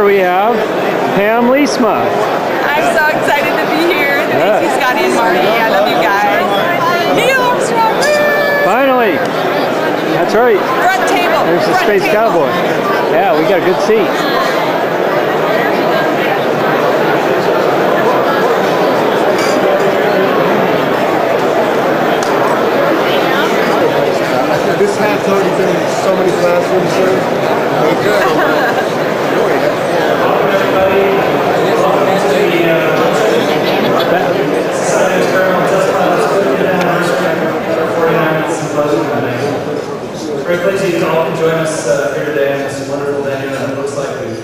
we have Pam Leesma. I'm so excited to be here. Thank you, Scotty and Marty. I love you guys. Neil Armstrong. Finally. That's right. Front table. There's the Space Cowboy. Yeah, we got a good seat. This hat's already been in so many classrooms, sir. Welcome, everybody. Welcome to the Society of Experimental Test Pilots 50th Anniversary for 49th Symposium today. Very pleased you all can join us here today in this wonderful venue, and it looks like we've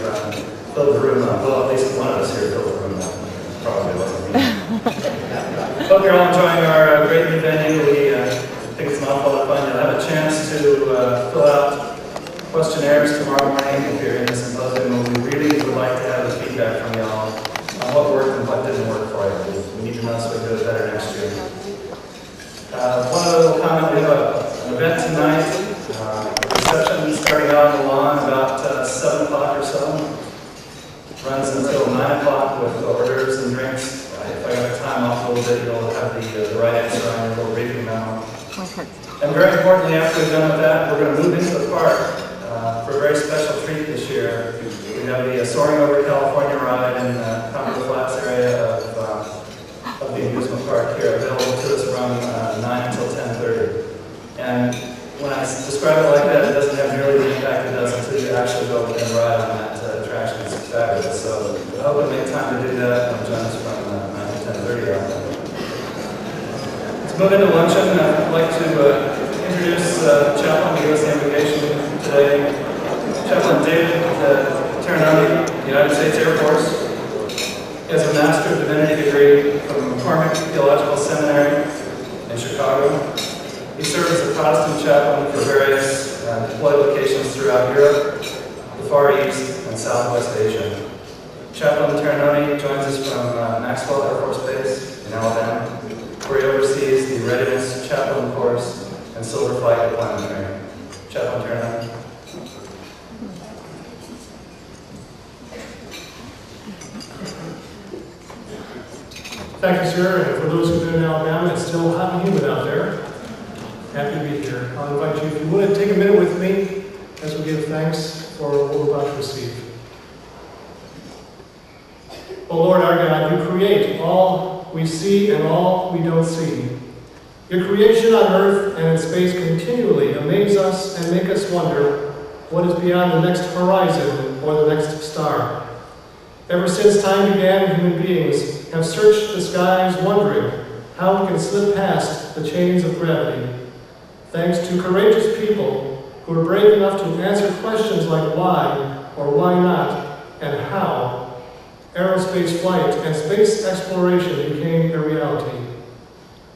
filled the room up. Well, at least one of us here filled the room up. Probably wasn't me. Hope you're all enjoying our great new venue. We I think it's an awful lot of fun. You'll have a chance to fill out questionnaires tomorrow morning if you're in the symposium. We really would like to have the feedback from y'all on what worked and what didn't work for you. We need to know so we can do it better next year. One other little comment, we have an event tonight. Reception starting out on the lawn about 7 o'clock or so. Runs until 9 o'clock with hors d'oeuvres and drinks. If I got time off a little bit, you'll have the right answer on your little briefing memo. And very importantly, after we're done with that, we're going to move into the park for a very special treat this year. We have the Soaring Over California ride in the Conroe Flats area of the amusement park here, available to us from 9 until 10:30. And when I describe it like that, it doesn't have nearly the impact it does until you actually go and ride on that attraction. It's fabulous. So I hope we make time to do that and join us from 9 to 10:30 on that. Let's move into luncheon. I'd like to introduce Chaplain to give us the invocation today. Chaplain David Terranoni, United States Air Force. He has a Master of Divinity degree from McCormick Theological Seminary in Chicago. He served as a Protestant chaplain for various deployed locations throughout Europe, the Far East, and Southwest Asia. Chaplain Terranoni joins us from Maxwell Air Force Base in Alabama, where he oversees the Readiness Chaplain Course and Silver Flight Deployment Training. Chaplain Terranoni. Thank you, sir. And for those who've been in Alabama, it's still hot and humid out there. Happy to be here. I'll invite you, if you would, take a minute with me as we give thanks for what we're about to receive. O Lord our God, you create all we see and all we don't see. Your creation on earth and in space continually amaze us and make us wonder what is beyond the next horizon or the next star. Ever since time began, human beings have searched the skies wondering how we can slip past the chains of gravity. Thanks to courageous people who are brave enough to answer questions like why or why not and how, aerospace flight and space exploration became a reality.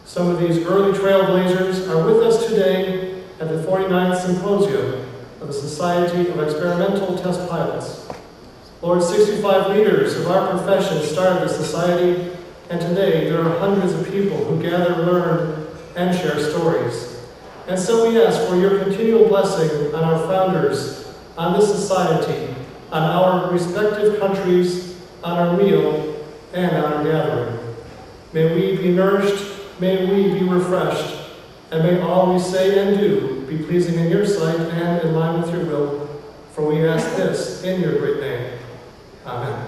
Some of these early trailblazers are with us today at the 49th Symposium of the Society of Experimental Test Pilots. Lord, 65 leaders of our profession started the society, and today there are hundreds of people who gather, learn, and share stories. And so we ask for your continual blessing on our founders, on this society, on our respective countries, on our meal, and on our gathering. May we be nourished, may we be refreshed, and may all we say and do be pleasing in your sight and in line with your will. For we ask this in your great name. Amen.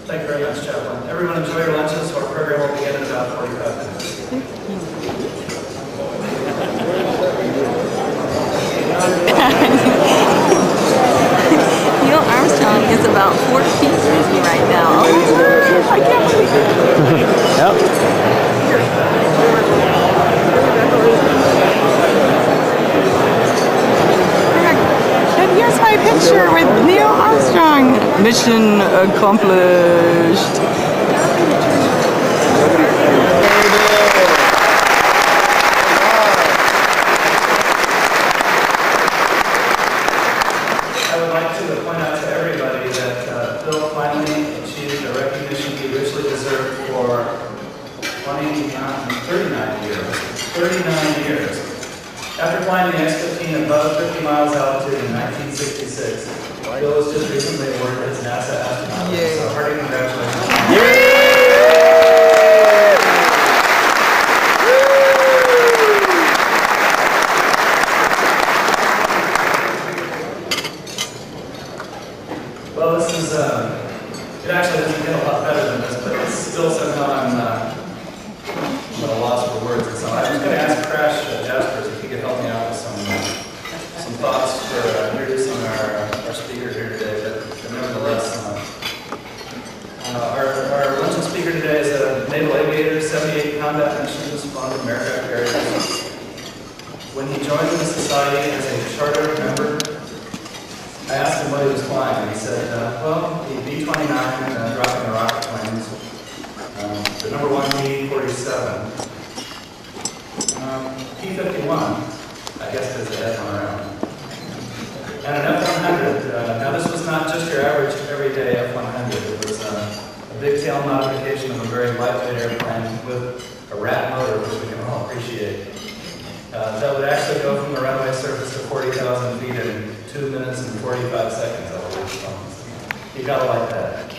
Thank you very much, Chaplain. Everyone enjoy your lunches. Our program will begin in about 45 minutes. Neil Armstrong is about 4 feet from me right now. Oh, I can't believe it. Yep. And here's my picture with Neil Armstrong. Mission accomplished. I would like to point out to everybody that Bill finally achieved a recognition he richly deserved for 39 years. 39 39 years. After flying the X-15 above 50 miles altitude in 1966, Bill was just recently awarded his NASA astronaut. So hearty congratulations. Well, this is, it actually doesn't get a lot better than this, but it's still somehow I'm at a loss for words. So I was going to ask Crash Jaspers if he could help me out with some thoughts for introducing our speaker here today, but nevertheless, our luncheon speaker today is a naval aviator, 78 combat missions, flown from aircraft carriers. When he joined the Society as a charter member, I asked him what he was flying, and he said, well, the B-29 dropping the rocket planes, the number 1 B-47, P-51, I guess because it had one around, and an F-100. Now this was not just your average everyday F-100, it was a big tail modification of a very lightweight airplane with a rat motor, which we can all appreciate. That would actually go from the runway surface to 40,000 feet in 2 minutes and 45 seconds, I believe. You gotta like that.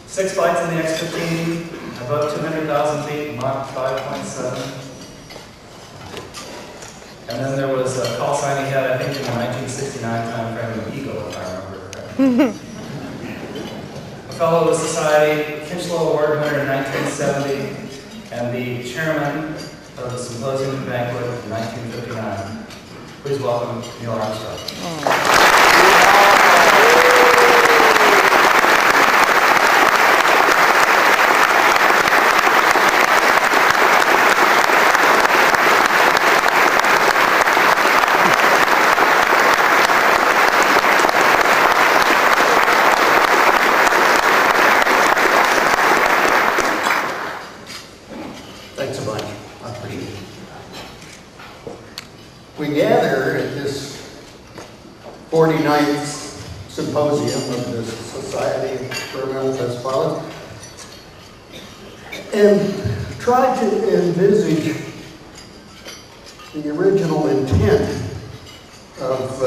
6 flights in the X-15, above 200,000 feet, Mach 5.7. And then there was a call sign he had, I think, in the 1969 time frame of Eagle, if I remember correctly. A fellow of the Society, Kinchlow Award winner in 1970, and the chairman of the Symposium and Banquet in 1959. Please welcome Neil Armstrong. Thanks a bunch. I appreciate it. We gather at this 49th symposium of the Society of Experimental Test Pilots and try to envisage the original intent of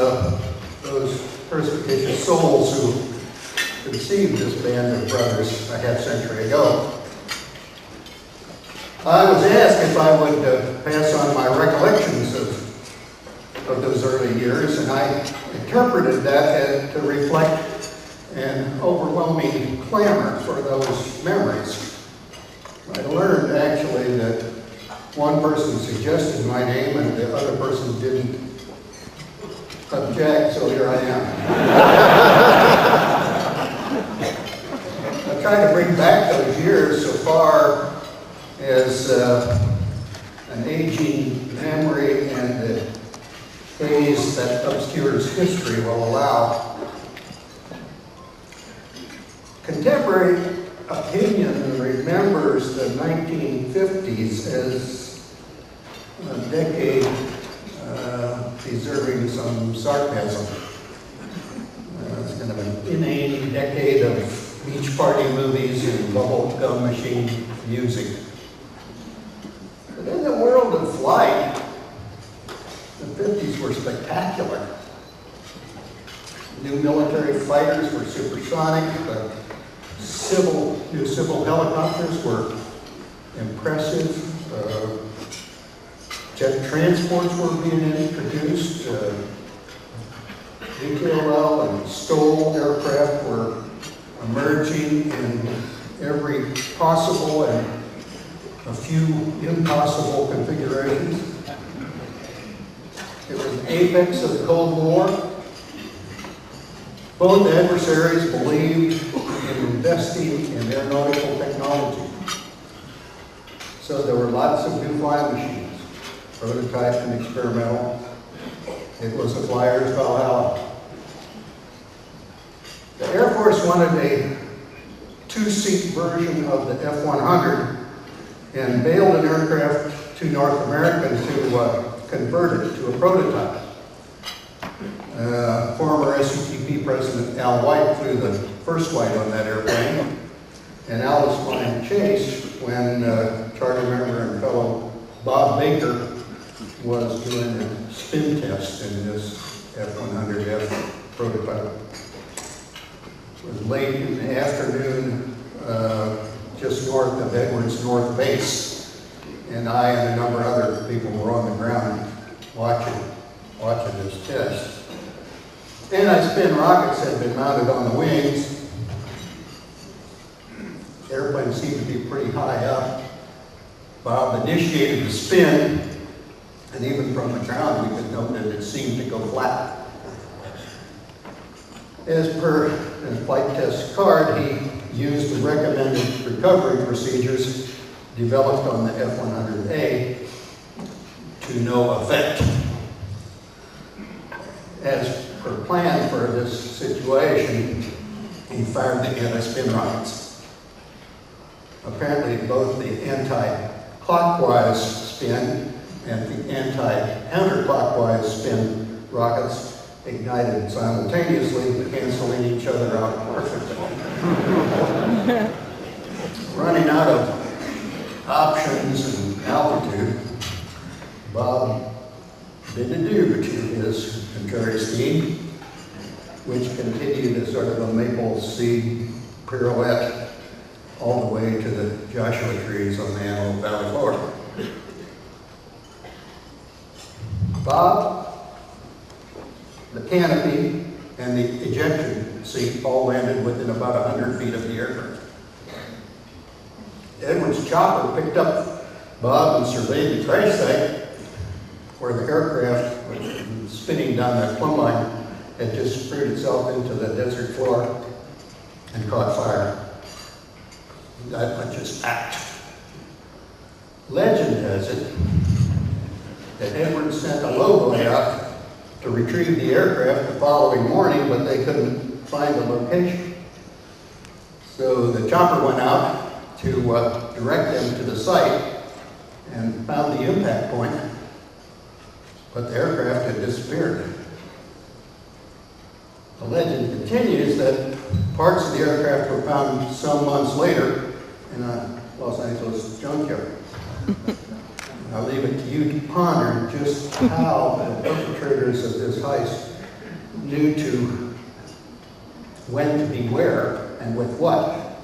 those perspicacious souls who conceived this band of brothers a half-century ago. I was asked if I would pass on my recollections of those early years, and I interpreted that as to reflect an overwhelming clamor for those memories. I learned actually that one person suggested my name and the other person didn't object, so here I am. I tried to bring back those years so far as an aging memory and the haze that obscures history will allow. Contemporary opinion remembers the 1950s as a decade deserving some sarcasm. It's kind of an inane decade of beach party movies and bubble-gum machine music. But in the world of flight, the 50s were spectacular. New military fighters were supersonic. The new civil helicopters were impressive. Jet transports were being introduced. VTOL and STOL aircraft were emerging in every possible and a few impossible configurations. It was the apex of the Cold War. Both adversaries believed in investing in aeronautical technology. So there were lots of new flying machines, prototype and experimental. It was a flyer's Valhalla. The Air Force wanted a two-seat version of the F-100 and bailed an aircraft to North America to convert it to a prototype. Former SCTP President Al White flew the first flight on that airplane, and Al was flying chase when charter member and fellow Bob Baker was doing a spin test in this F100F prototype. It was late in the afternoon, just north of Edwards North Base, and I and a number of other people were on the ground watching this test. Anti-spin rockets had been mounted on the wings. The airplane seemed to be pretty high up. Bob initiated the spin, and even from the ground we could note that it seemed to go flat. As per his flight test card, he used the recommended recovery procedures developed on the F100A to no effect. As per plan for this situation, he fired the anti-spin rockets. Apparently both the anti-clockwise spin and the anti-counterclockwise spin rockets ignited simultaneously, canceling each other out perfectly. Running out of options and altitude, Bob bid adieu to his contrary scheme, which continued as sort of a maple seed pirouette all the way to the Joshua trees on the Antelope Valley floor. Bob, the canopy, and the ejection seat all landed within about 100 feet of the aircraft. Edwards' chopper picked up Bob and surveyed the crash site where the aircraft, which was spinning down that plumb line, had just screwed itself into the desert floor and caught fire. That much is fact. Legend has it that Edwards sent a lowboy out to retrieve the aircraft the following morning, but they couldn't find the location. So the chopper went out to direct them to the site and found the impact point, but the aircraft had disappeared. The legend continues that parts of the aircraft were found some months later in a Los Angeles junkyard. I'll leave it to you to ponder just how the perpetrators of this heist knew when to be where and with what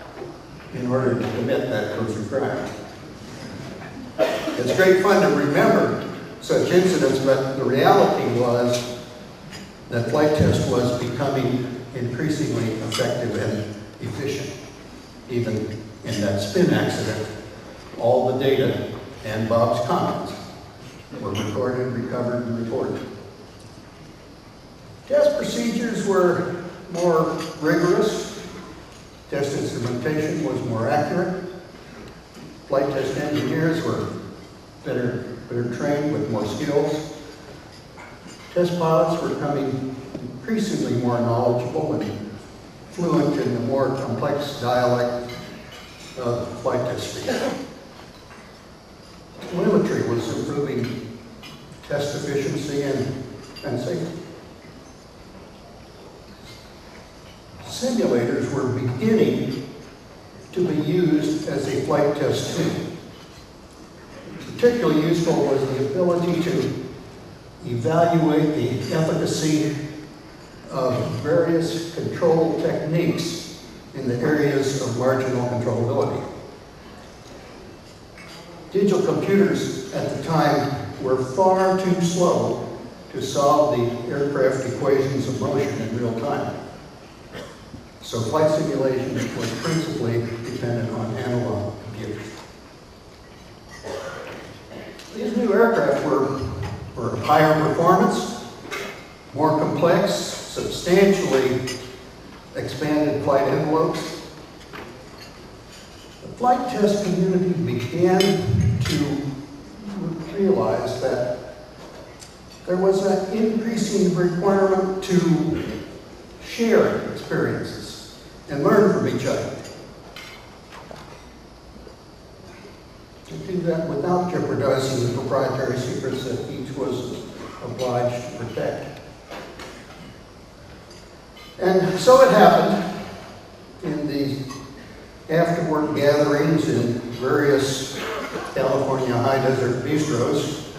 in order to commit that gruesome crime. It's great fun to remember such incidents, but the reality was that flight test was becoming increasingly effective and efficient. Even in that spin accident, all the data and Bob's comments were recorded, recovered, and reported. Test procedures were more rigorous. Test instrumentation was more accurate. Flight test engineers were better trained with more skills. Test pilots were becoming increasingly more knowledgeable and fluent in the more complex dialect of flight test speak. Telemetry was improving test efficiency and safety. Simulators were beginning to be used as a flight test tool. Particularly useful was the ability to evaluate the efficacy of various control techniques in the areas of marginal controllability. Digital computers at the time were far too slow to solve the aircraft equations of motion in real time. So flight simulation was principally dependent on analog computers. These new aircraft were higher performance, more complex, substantially expanded flight envelopes. The flight test community began to realize that there was an increasing requirement to share experiences and learn from each other. To do that without jeopardizing the proprietary secrets that each was obliged to protect. And so it happened in the after-work gatherings in various California high desert bistros,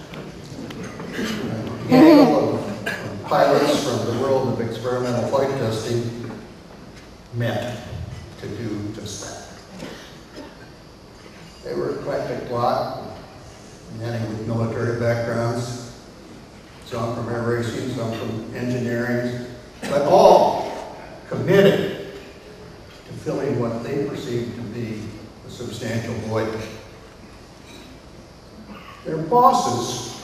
a handful of pilots from the world of experimental flight testing met to do just that. They were an eclectic lot, many with military backgrounds, some from air racing, some from engineering, but all committed to filling what they perceived to be a substantial void. Their bosses,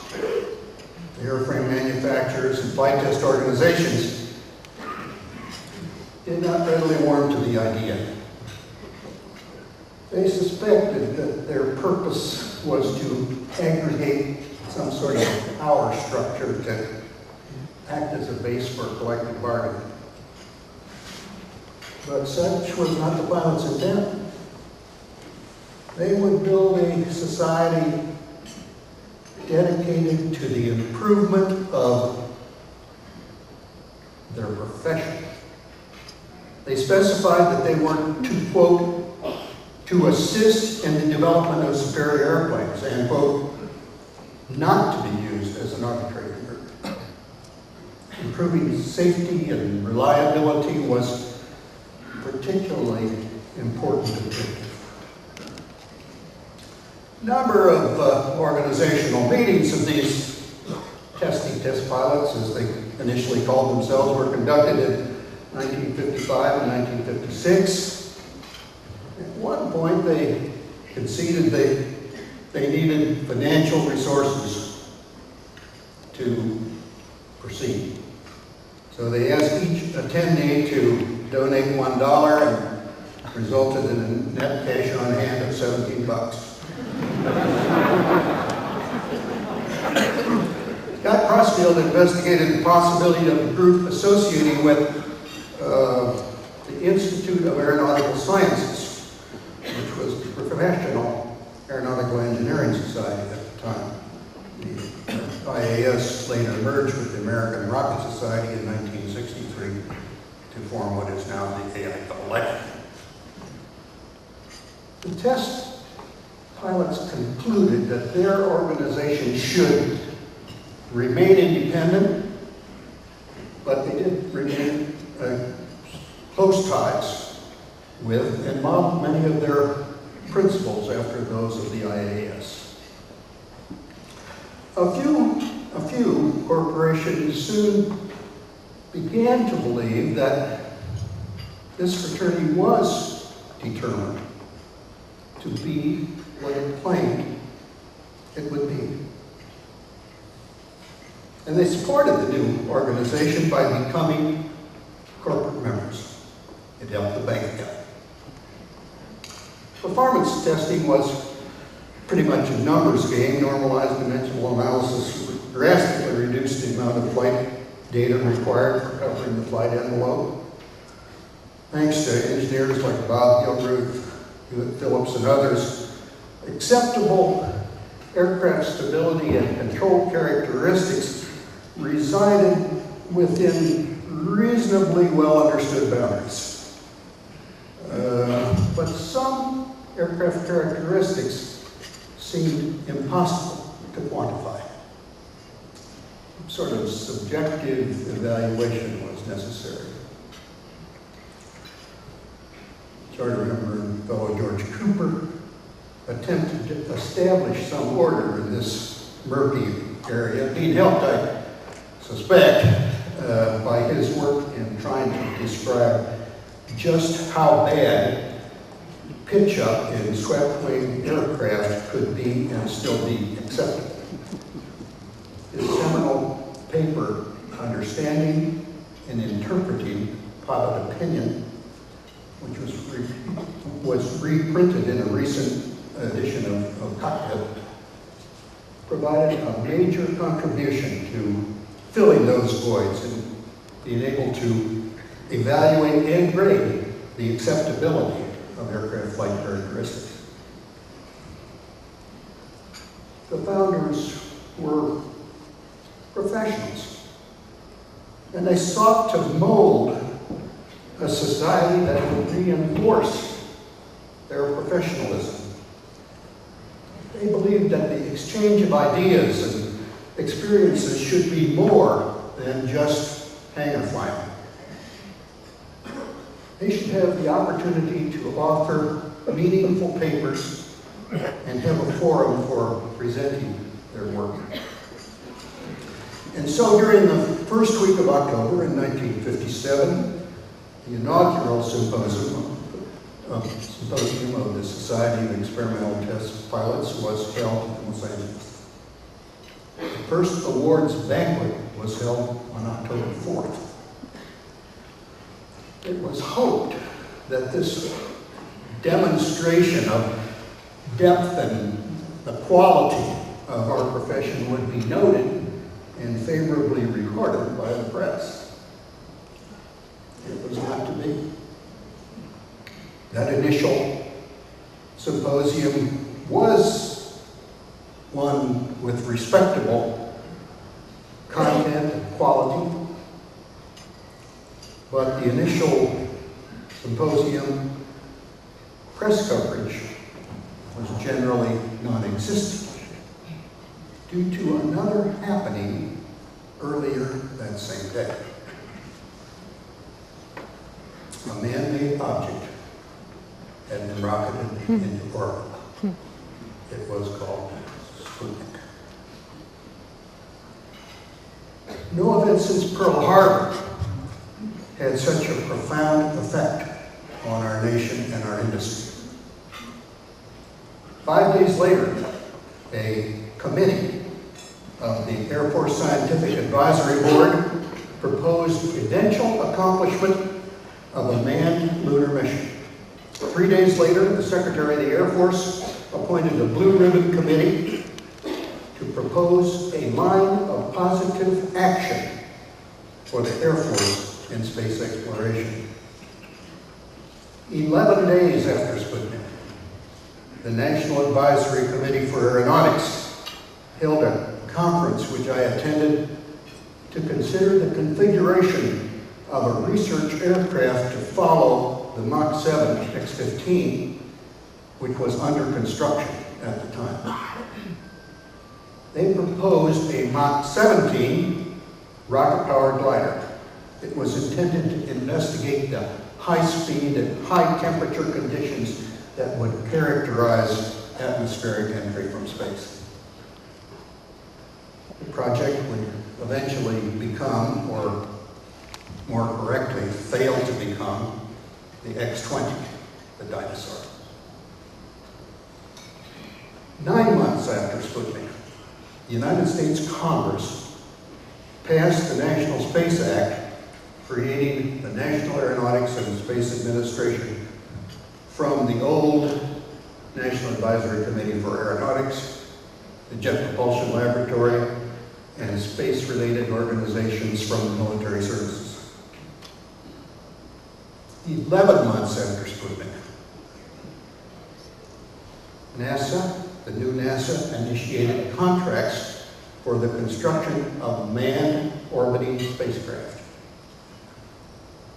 the airframe manufacturers and flight test organizations, did not readily warm to the idea. They suspected that their purpose was to aggregate some sort of power structure to act as a base for collective bargaining. But such was not the pilot's intent. They would build a society dedicated to the improvement of their profession. They specified that they were to, quote, to assist in the development of superior airplanes, and, quote, not to be used as an arbitrary group. Improving safety and reliability was particularly important objective. Number of organizational meetings of these test pilots, as they initially called themselves, were conducted in 1955 and 1956. At one point, they conceded they needed financial resources to proceed. So they asked each attendee to donate $1 and resulted in a net cash on hand of $17. Scott Crossfield investigated the possibility of a group associating with the Institute of Aeronautical Sciences, which was the professional aeronautical engineering society at the time. The IAS later merged with the American Rocket Society in 1963 to form what is now the AIAA. The test pilots concluded that their organization should remain independent, but they did remain close ties with and modeled many of their principles after those of the IAS. A few corporations soon began to believe that this fraternity was determined to be what it claimed it would be. And they supported the new organization by becoming corporate members. It helped the bank account. Performance testing was pretty much a numbers game. Normalized dimensional analysis drastically reduced the amount of flight data required for covering the flight envelope. Thanks to engineers like Bob Gilruth, Hewitt Phillips, and others, acceptable aircraft stability and control characteristics resided within reasonably well understood boundaries. But some aircraft characteristics seemed impossible to quantify. Some sort of subjective evaluation was necessary. Charter member and fellow George Cooper attempted to establish some order in this murky area, being helped, I suspect, by his work in trying to describe just how bad pitch up in swept wing aircraft could be and still be acceptable. His seminal paper, Understanding and Interpreting Pilot Opinion, which was reprinted in a recent edition of Cockpit, provided a major contribution to filling those voids and being able to evaluate and grade the acceptability of aircraft flight characteristics. The founders were professionals, and they sought to mold a society that would reinforce their professionalism. They exchange of ideas and experiences should be more than just hangar flying. They should have the opportunity to author meaningful papers and have a forum for presenting their work. And so during the first week of October in 1957, the inaugural symposium of the Society of Experimental Test Pilots was held in Los Angeles. The first awards banquet was held on October 4th. It was hoped that this demonstration of depth and the quality of our profession would be noted and favorably recorded by the press. It was not to be. That initial symposium was one with respectable content and quality, but the initial symposium press coverage was generally non-existent due to another happening earlier that same day. A man-made object had been rocketed into orbit. It was called Sputnik. No event since Pearl Harbor had such a profound effect on our nation and our industry. 5 days later, a committee of the Air Force Scientific Advisory Board proposed the eventual accomplishment of a manned lunar mission. 3 days later, the Secretary of the Air Force appointed a Blue Ribbon Committee to propose a line of positive action for the Air Force in space exploration. 11 days after Sputnik, the National Advisory Committee for Aeronautics held a conference which I attended to consider the configuration of a research aircraft to follow the Mach 7 X-15, which was under construction at the time. They proposed a Mach 17 rocket-powered glider. It was intended to investigate the high speed and high temperature conditions that would characterize atmospheric entry from space. The project would eventually become, or more correctly, fail to become, the X-20, the dinosaur. 9 months after Sputnik, the United States Congress passed the National Space Act, creating the National Aeronautics and Space Administration from the old National Advisory Committee for Aeronautics, the Jet Propulsion Laboratory, and space-related organizations from the military services. 11 months after Sputnik, NASA, the new NASA, initiated contracts for the construction of manned orbiting spacecraft.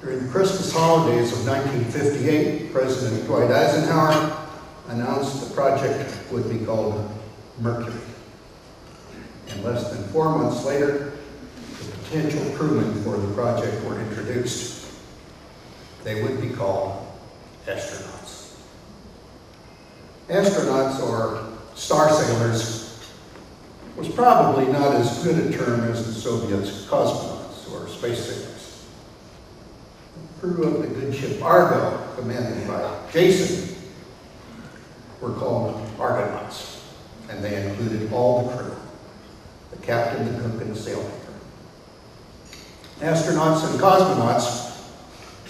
During the Christmas holidays of 1958, President Dwight Eisenhower announced the project would be called Mercury. And less than 4 months later, the potential crewmen for the project were introduced. They would be called astronauts. Astronauts, or star sailors, was probably not as good a term as the Soviets' cosmonauts or space sailors. The crew of the good ship Argo, commanded by Jason, were called Argonauts, and they included all the crew, the captain, the cook, and the sailmaker. Astronauts and cosmonauts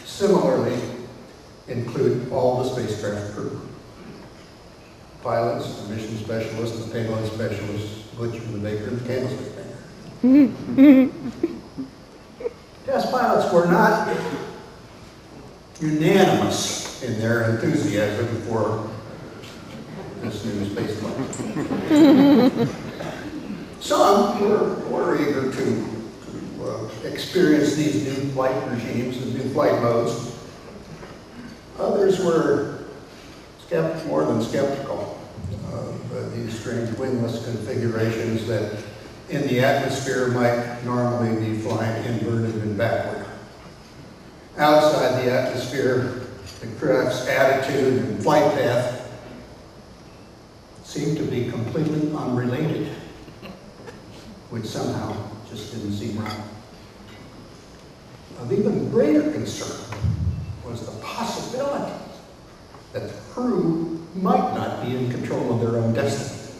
similarly include all the spacecraft crew. Pilots, the mission specialists, the payload specialists, butcher, the baker, and the candlestick maker. Test pilots were not unanimous in their enthusiasm for this new space flight. Some were eager to experience these new flight regimes and new flight modes. Others were more than skeptical. of these strange wingless configurations that in the atmosphere might normally be flying inverted and backward. Outside the atmosphere, the craft's attitude and flight path seemed to be completely unrelated, which somehow just didn't seem right. Of even greater concern was the possibility that the crew might not be in control of their own destiny.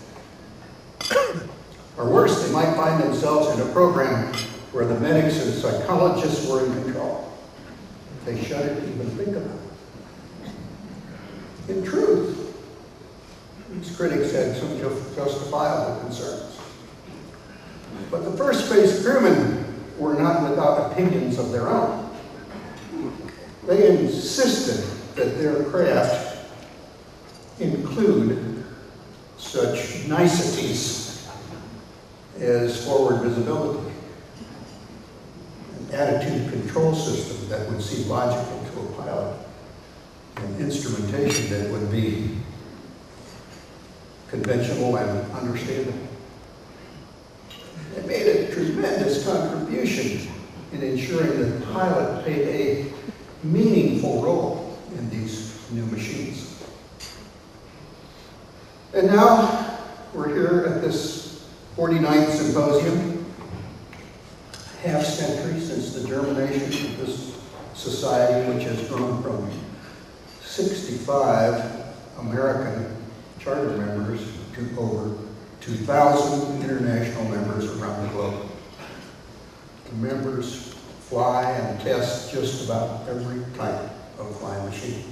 Or worse, they might find themselves in a program where the medics and psychologists were in control. They shuddered to even think about it. In truth, these critics had some justifiable concerns. But the first space crewmen were not without opinions of their own. They insisted that their craft include such niceties as forward visibility, an attitude control system that would seem logical to a pilot, and instrumentation that would be conventional and understandable. It made a tremendous contribution in ensuring that the pilot played a meaningful role in these new machines. And now we're here at this 49th symposium, half century since the germination of this society, which has grown from 65 American charter members to over 2,000 international members around the globe. The members fly and test just about every type of flying machine.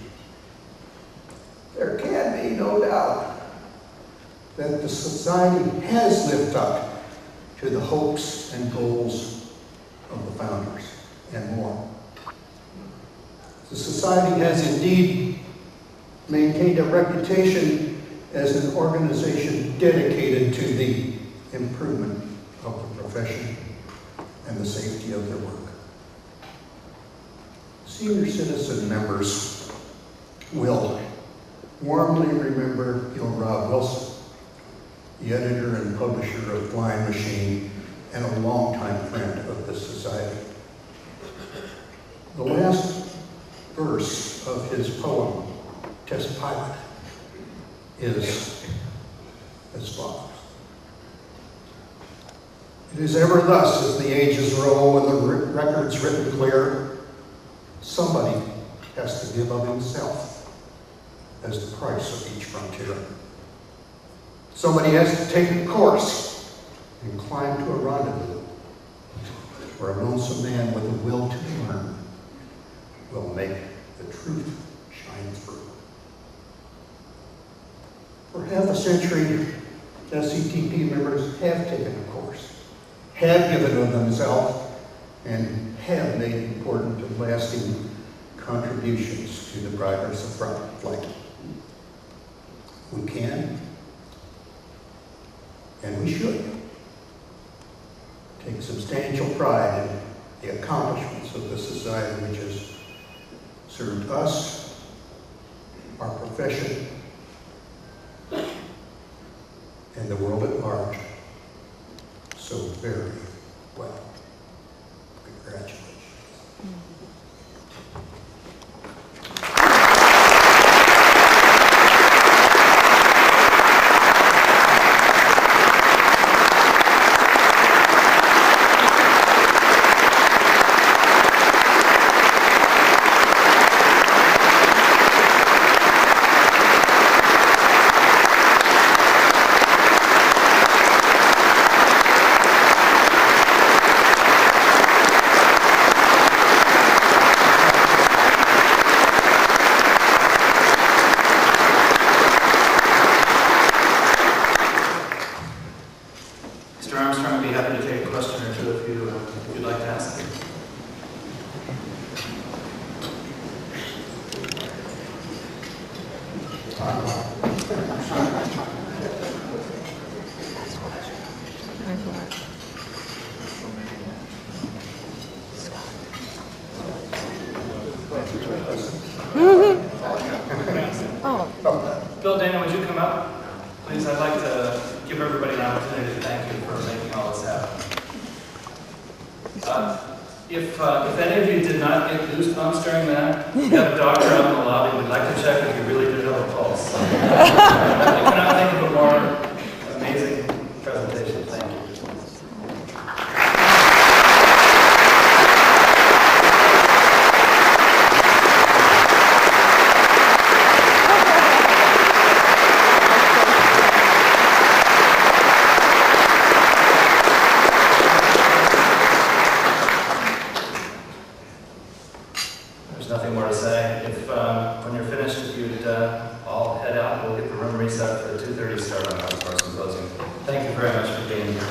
There can be no doubt that the society has lived up to the hopes and goals of the founders and more. The society has indeed maintained a reputation as an organization dedicated to the improvement of the profession and the safety of their work. Senior citizen members will warmly remember Rob Wilson, the editor and publisher of Flying Machine and a longtime friend of this society. The last verse of his poem, Test Pilot, is as follows. It is ever thus as the ages roll and the record's written clear. Somebody has to give of himself as the price of each frontier. Somebody has to take a course and climb to a rendezvous where a lonesome man with a will to learn will make the truth shine through. For half a century, SCTP members have taken a course, have given of themselves, and have made important and lasting contributions to the progress of flight. We can, and we should, take substantial pride in the accomplishments of the society which has served us, our profession, and the world at large so very well. Congratulations. Bill, Dana, would you come up? Please, I'd like to give everybody an opportunity to thank you for making all this happen. If any of you did not get goosebumps during that, we have a doctor out in the lobby. We'd like to check if you really did have a pulse. I cannot think of a more amazing presentation. Thank you. There's nothing more to say. If when you're finished, if you'd all head out, we'll get the room reset for the 2:30 start on our symposium. Thank you very much for being here.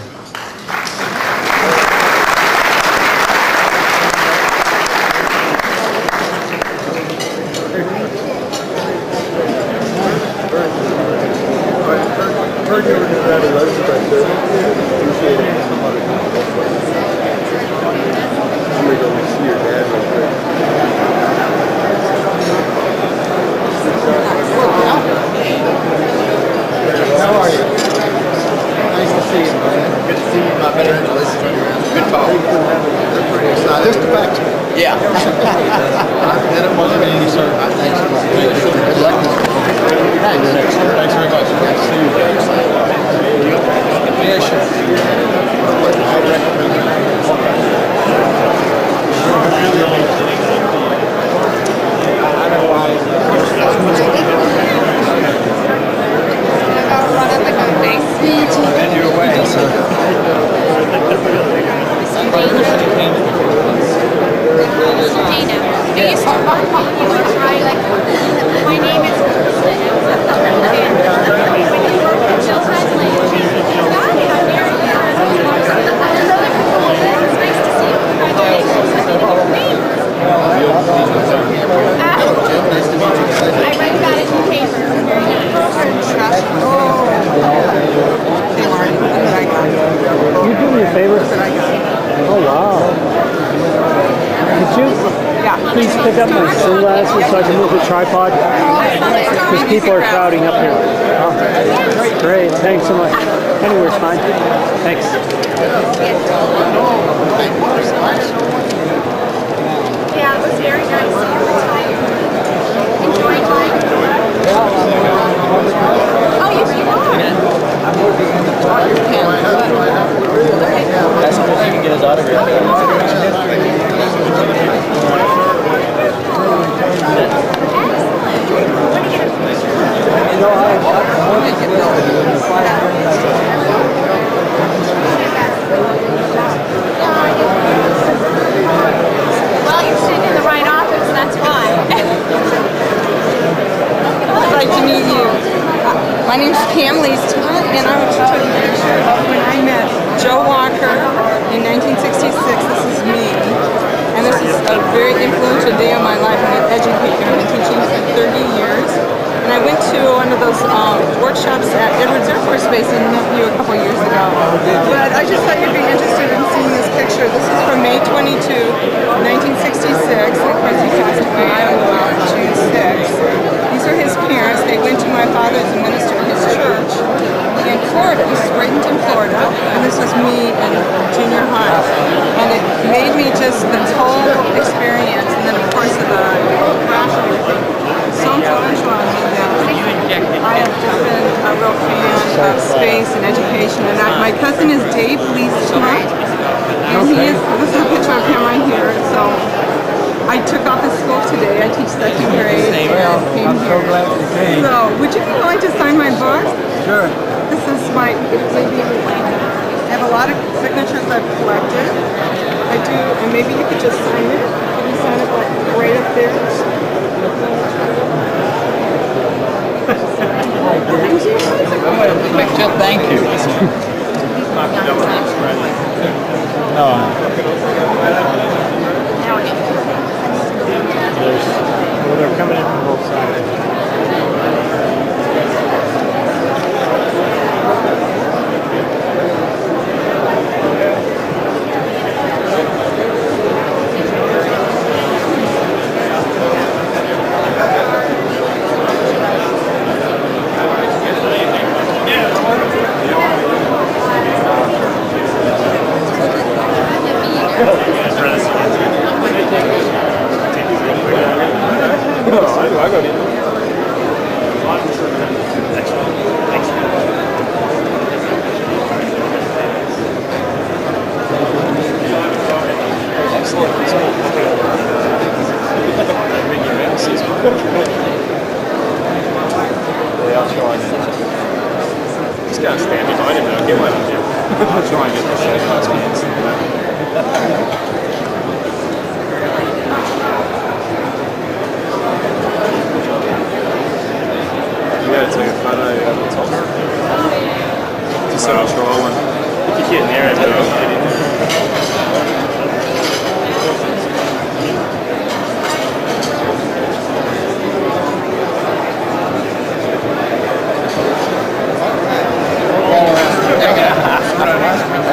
Heard you were going to grab a lunch back there. Appreciate it. I'm going to go see your dad real quick. How are you? Nice to see you, man. Good to see you. My better listen. Good talk. Just the facts. Yeah. That it wasn't any, sir. Thanks. Good luck. Thanks very much. Nice to see you. Yeah, sure. I recommend it. Pick up my sunglasses so I can move the tripod because people are crowding up here. Oh, great, thanks so much. Anywhere's fine. Thanks. Yeah, it was very nice. Enjoying life. Oh, you are? That's something you can get his autograph. Well, you're sitting in the right office, that's why. I'd like to meet you. My name's Pam Leastman, and I want to take a picture of when I met Joe Walker in 1966. This is me. And this is a very influential day of my life. I'm an educator. I've been teaching for 30 years. And I went to one of those workshops at Edwards Air Force Base and met you a couple years ago. But I just thought you'd be interested in seeing this picture. This is from May 22, 1966. Of course, he passed away on June 6. These are his parents. They went to my father as a minister in his church in Florida. This is Bradenton, Florida. And this was me in junior high. And it made me just the total experience. And then, of course, the crash and everything. So influential on me that I have been a real fan of space and education. And my cousin is Dave Leastman, and he is, this is a picture of him right here. So I took off of school today. I teach second grade and came here. So would you be willing to sign my book? Sure. This is my, I have a lot of signatures I've collected. I do, and maybe you could just sign it. Can you sign it like right up there? Thank you. No. Well, they're coming in from both sides. I'll try and just go and stand behind him and I'll get one of him. I'll try and get the shake on his hands. Yeah, take a photo at the top. Just so I'll try one. If you get near it, I'll get in there.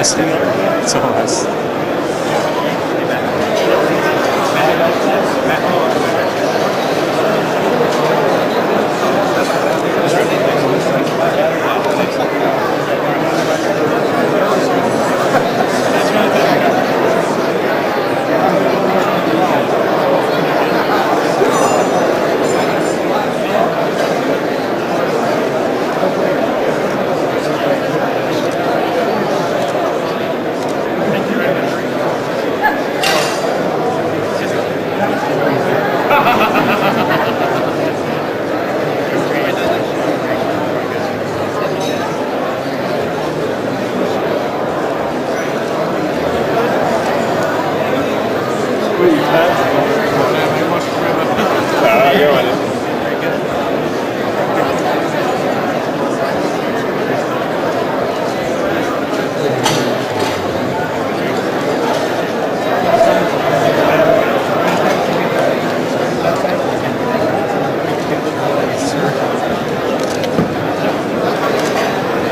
It's almost.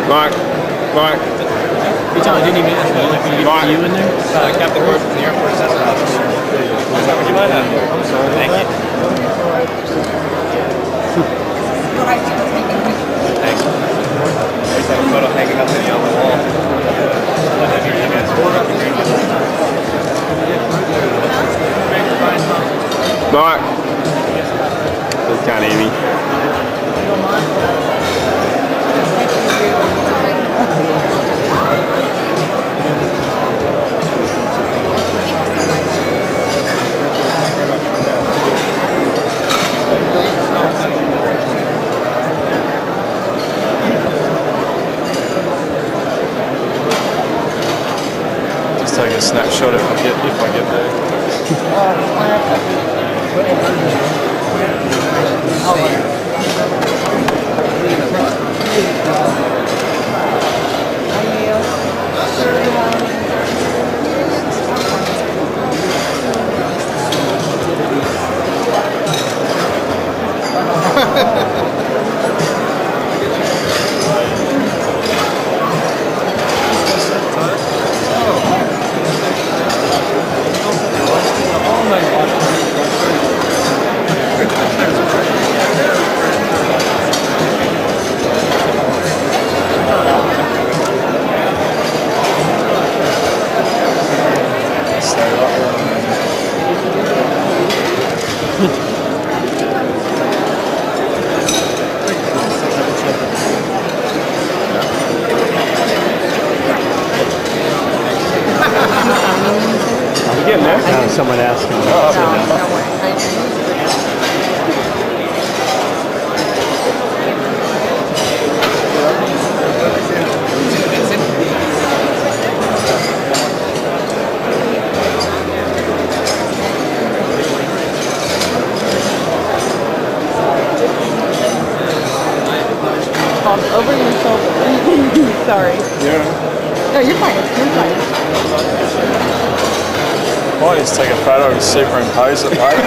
Mike. You telling didn't even ask me if you get you in there? Captain Horse from the Air Force. That's what would you mind? I'm sorry. Thank you. Thanks. There's a photo hanging up on the wall. Mike. They can't hear me. Just take a snapshot if I get there. Someone asking. Over your shoulder. Sorry. Yeah. No, you're fine. You're fine. Might just take a photo and superimpose it, mate.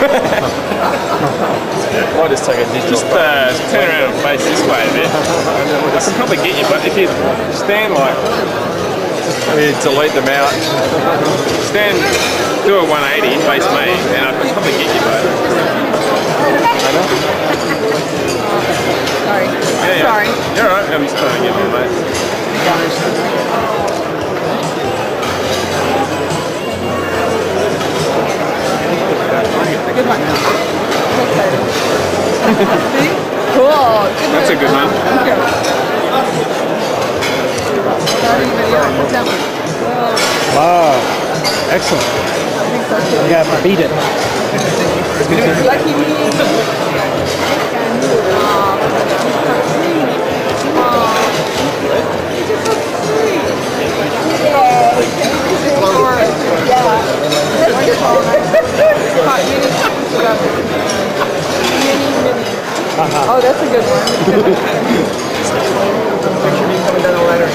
Might just take a digital photo. Just turn around and face this way a bit. I can probably get you, but if you stand like, delete them out. Stand, do a 180, face me, and I can probably get you, mate. Sorry. Yeah. Sorry. You're alright, I'm just trying to get you, mate. Good one. See? Cool. Good That's a good one. Thank you. Wow. Excellent. Yeah, beat it. Lucky me. That's a good one. Picture me coming down the ladder.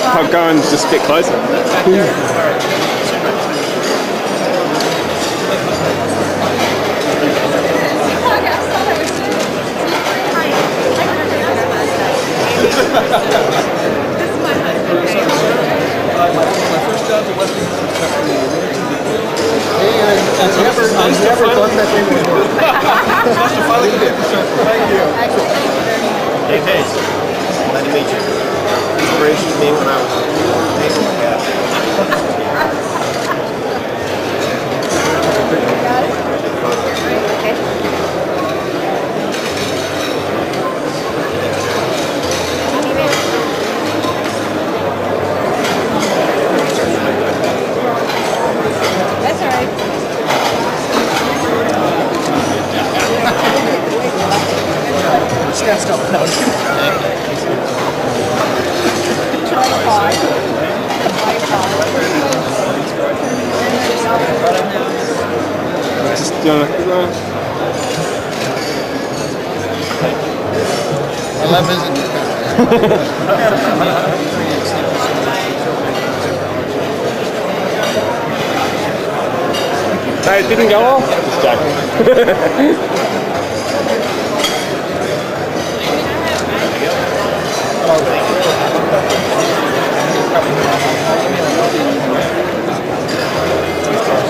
I'll go and just get closer. I never thought that they would work. Thank you. Hey, Pace. Nice to meet you. Inspiration to me when I was a baseball cat. That's all right. Stand still. No. Just gonna keep going. I love visiting you No, it didn't go off. Just joking.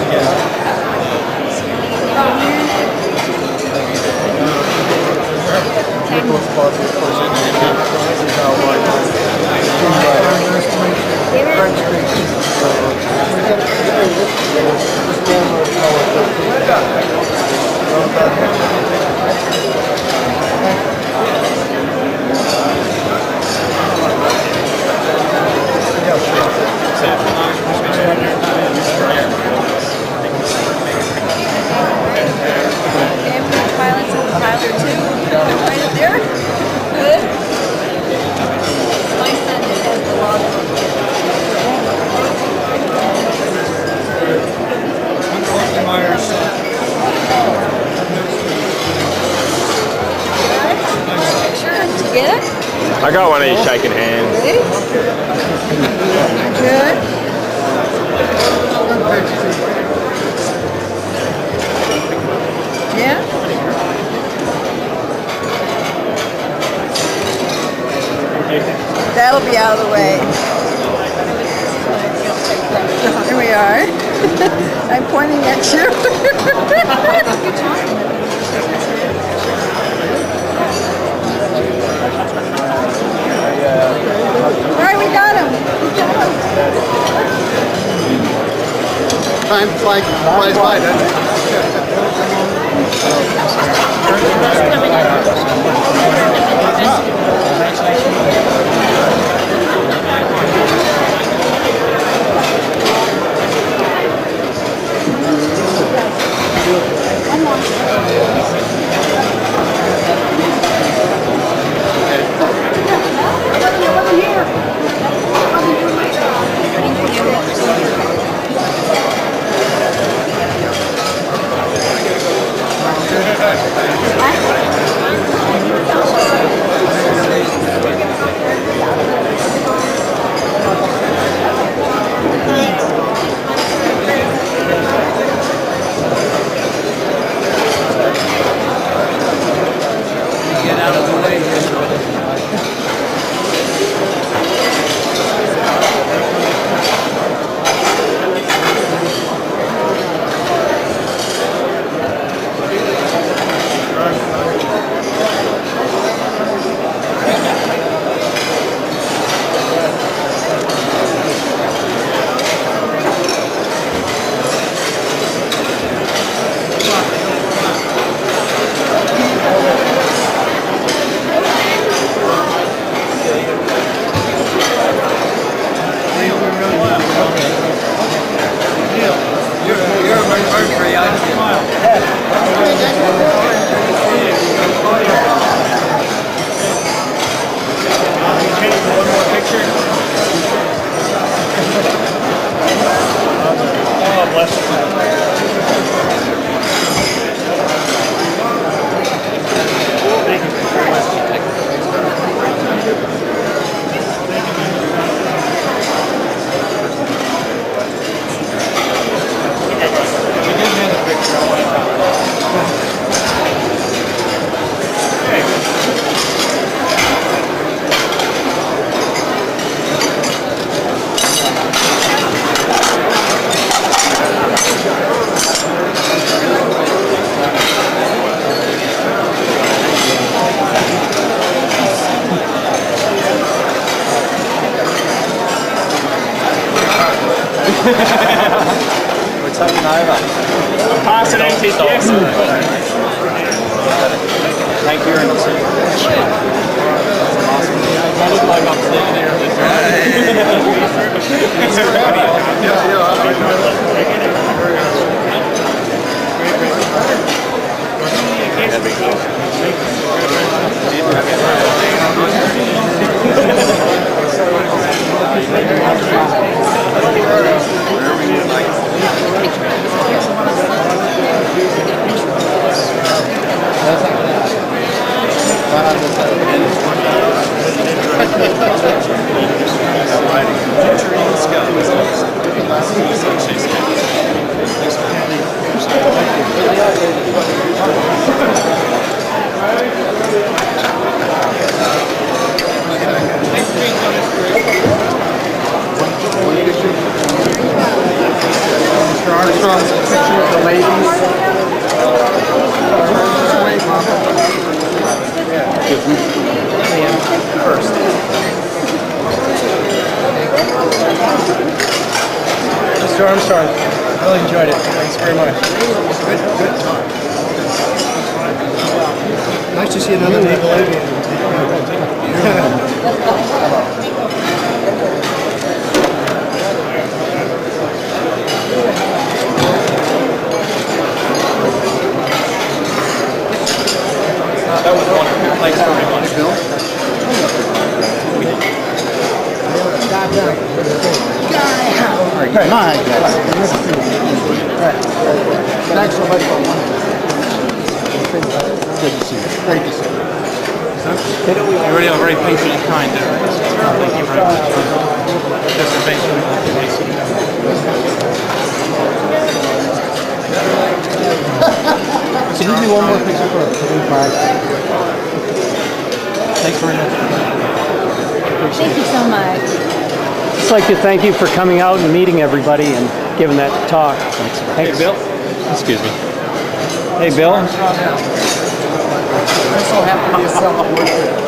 I got one of you shaking hands. Good. Yeah? That'll be out of the way. Here we are. I'm pointing at you. All right, we got him. Time flies by, doesn't Huh? teeth all of a sudden. Thank you very much. I look like I'm sitting there with Mr. Armstrong, really enjoyed it. Thanks very much. Good talk. Nice to see another Nickelodeon. That was wonderful. Thanks very much, Bill. My God. Thanks so much for wonderful. Good to see you. Great to see you. You really are very patient and kind. Thank you very much. Just amazing. Can you do one more picture for us? Thanks very much. Thank you so much. I'd like to thank you for coming out and meeting everybody and giving that talk. Thanks. Hey, Bill. Excuse me. Hey, Bill. I'm so happy to be a self-portrait.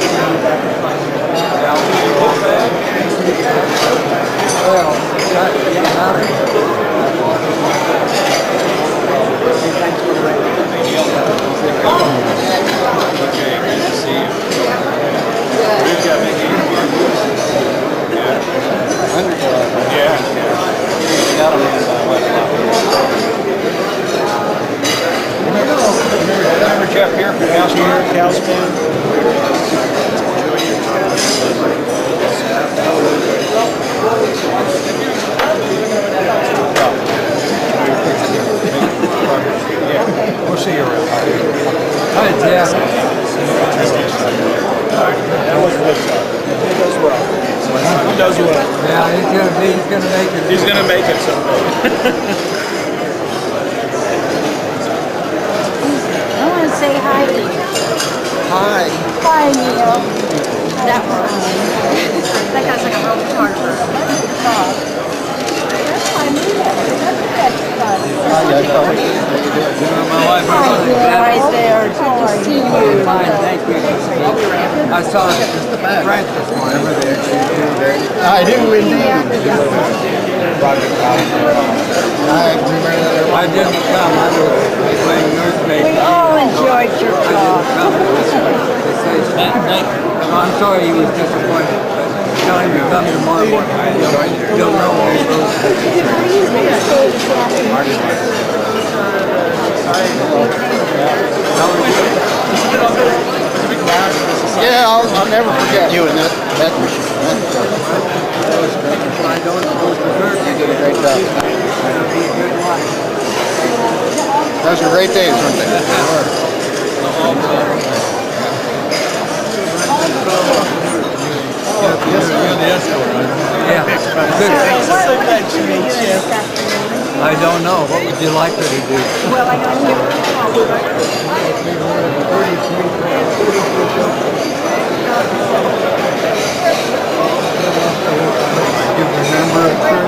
Jeff here from We'll see you around. Hi, Jeff. That was good stuff. He does well. He does well. Yeah, he's gonna make it. He's going to make it someday. I want to say hi to you. Hi. Hi, Neil. That guy's like a real photographer. I knew that. Hi, guys. How are you? My wife. Right there. Good to see you. Fine, thank you. I saw Frank this morning. I do indeed. I didn't come. I was playing nursemate. We all enjoyed your talk. I'm sorry he was disappointed. Tell him to come tomorrow morning. You'll know all those. Yeah, I'll never forget you and that machine. You did a great job. Those were great days, weren't Yeah. I don't know. What would you like her to do? Well, I don't You remember it, sir?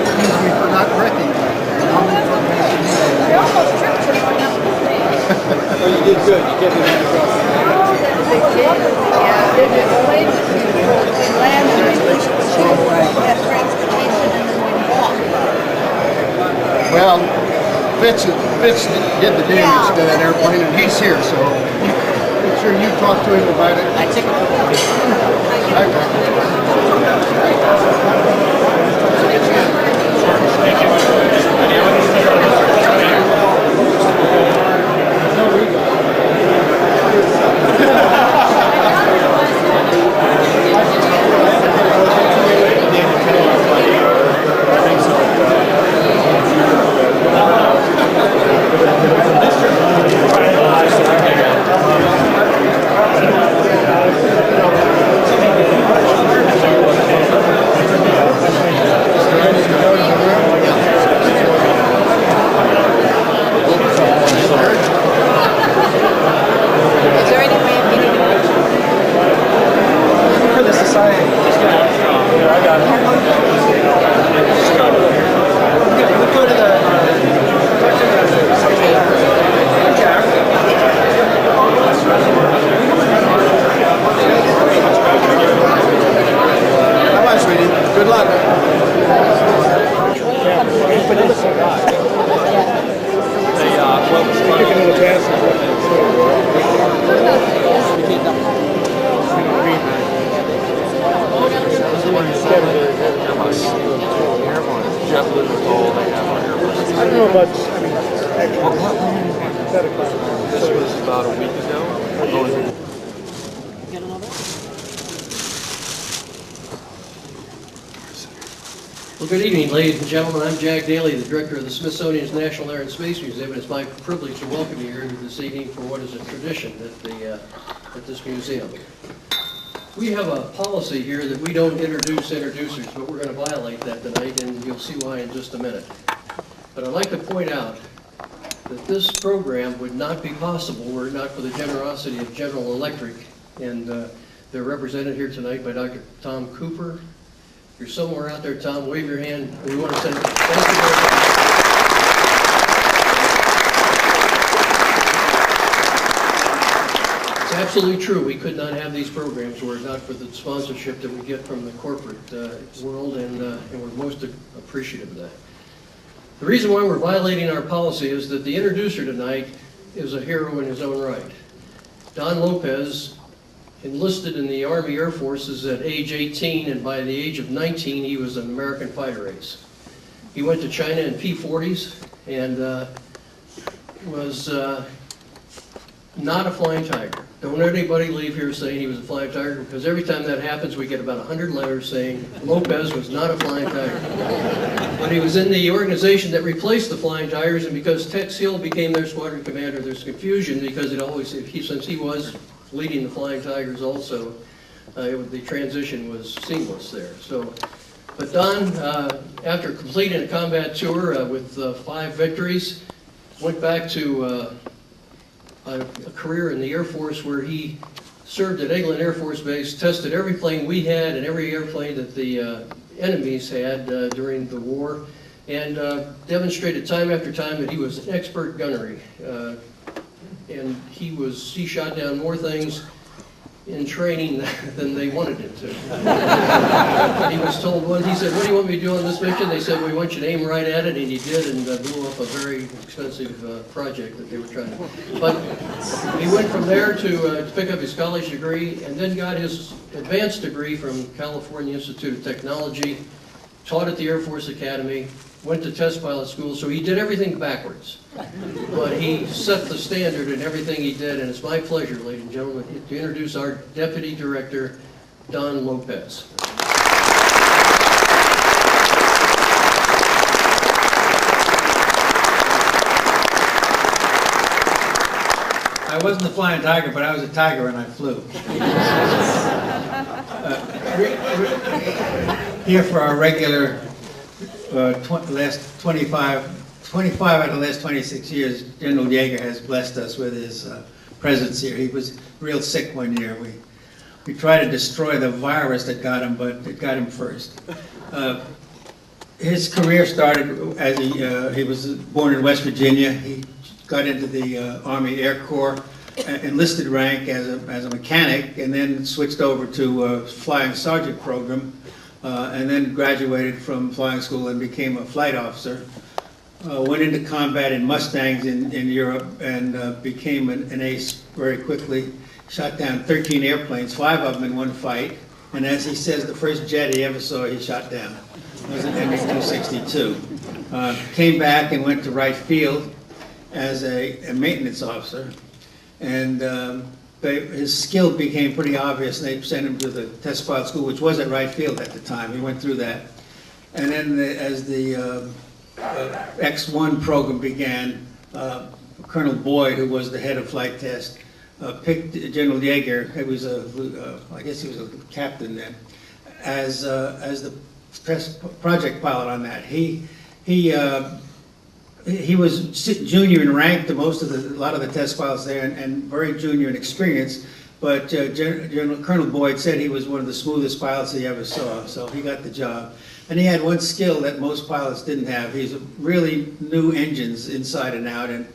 Excuse me for not recognizing. Oh, you did good. You kept it across. know. Well, Fitz did the damage to that airplane, and he's here, so make sure you talk to him about it. I took I don't know about This was about a week ago. Well, good evening, ladies and gentlemen. I'm Jack Daly, the director of the Smithsonian's National Air and Space Museum, and it's my privilege to welcome you here this evening for what is a tradition at this museum. We have a policy here that we don't introduce introducers, but we're going to violate that tonight, and you'll see why in just a minute. But I'd like to point out that this program would not be possible were it not for the generosity of General Electric, and they're represented here tonight by Dr. Tom Cooper. If you're somewhere out there, Tom, wave your hand. We want to send thank you very much. It's absolutely true. We could not have these programs were it not for the sponsorship that we get from the corporate world, and we're most appreciative of that. The reason why we're violating our policy is that the introducer tonight is a hero in his own right. Don Lopez enlisted in the Army Air Forces at age 18, and by the age of 19 he was an American fighter ace. He went to China in P-40s and was not a flying tiger. Don't let anybody leave here saying he was a flying tiger, because every time that happens we get about 100 letters saying Lopez was not a flying tiger. But he was in the organization that replaced the Flying Tigers, and because Tex Hill became their squadron commander, there's confusion because since he was leading the Flying Tigers also, the transition was seamless there. So, but Don, after completing a combat tour with 5 victories, went back to a career in the Air Force where he served at Eglin Air Force Base, tested every plane we had and every airplane that the enemies had during the war, and demonstrated time after time that he was an expert gunnery. And he shot down more things in training than they wanted him to. He was told he said, "What do you want me to do on this mission?" They said, "Well, we want you to aim right at it," and he did, and blew up a very expensive project that they were trying to do. But he went from there to pick up his college degree, and then got his advanced degree from California Institute of Technology, taught at the Air Force Academy, went to test pilot school, so he did everything backwards. But he set the standard in everything he did, and it's my pleasure, ladies and gentlemen, to introduce our Deputy Director, Don Lopez. I wasn't a flying tiger, but I was a tiger and I flew. Here for our regular last 25 out of the last 26 years, General Yeager has blessed us with his presence here. He was real sick one year. We tried to destroy the virus that got him, but it got him first. His career started as he was born in West Virginia. He got into the Army Air Corps, enlisted rank as a mechanic, and then switched over to a flying sergeant program. and then graduated from flying school and became a flight officer. Went into combat in Mustangs in Europe and became an ace very quickly. Shot down 13 airplanes, 5 of them in one fight. And as he says, the first jet he ever saw, he shot down. It was an ME-262. Came back and went to Wright Field as a maintenance officer. And his skill became pretty obvious, and they sent him to the test pilot school, which was at Wright Field at the time. He went through that. And then as the X1 program began, Colonel Boyd, who was the head of flight test, picked General Yeager, who was I guess he was a captain then, as the project pilot on that. He was junior in rank to a lot of the test pilots there, and very junior in experience. But Colonel Boyd said he was one of the smoothest pilots he ever saw, so he got the job. And he had one skill that most pilots didn't have. He really knew engines inside and out and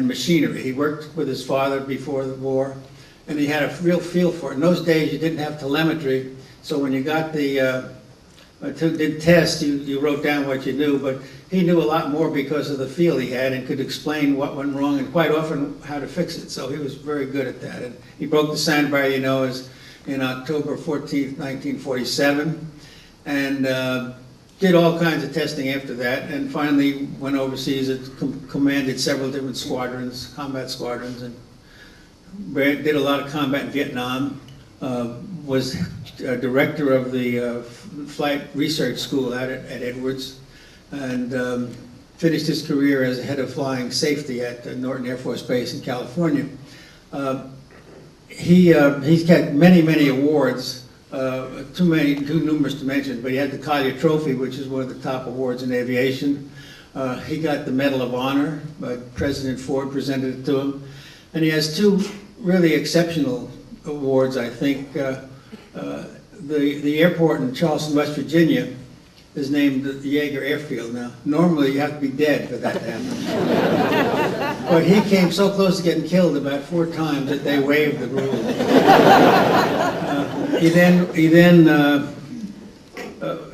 machinery. He worked with his father before the war, and he had a real feel for it. In those days, you didn't have telemetry, so when you got did tests, you wrote down what you knew, but he knew a lot more because of the feel he had and could explain what went wrong and quite often how to fix it. So he was very good at that. And he broke the sandbar, you know, in October 14th, 1947, and did all kinds of testing after that, and finally went overseas and commanded several different squadrons, combat squadrons, and did a lot of combat in Vietnam. Was director of the Flight Research School at Edwards, and finished his career as head of flying safety at Norton Air Force Base in California. He's got many awards. Too numerous to mention, but he had the Collier Trophy, which is one of the top awards in aviation. He got the Medal of Honor, President Ford presented it to him. And he has 2 really exceptional awards, I think. The airport in Charleston, West Virginia is named the Yeager Airfield. Now, normally you have to be dead for that to happen. But he came so close to getting killed about 4 times that they waived the rule.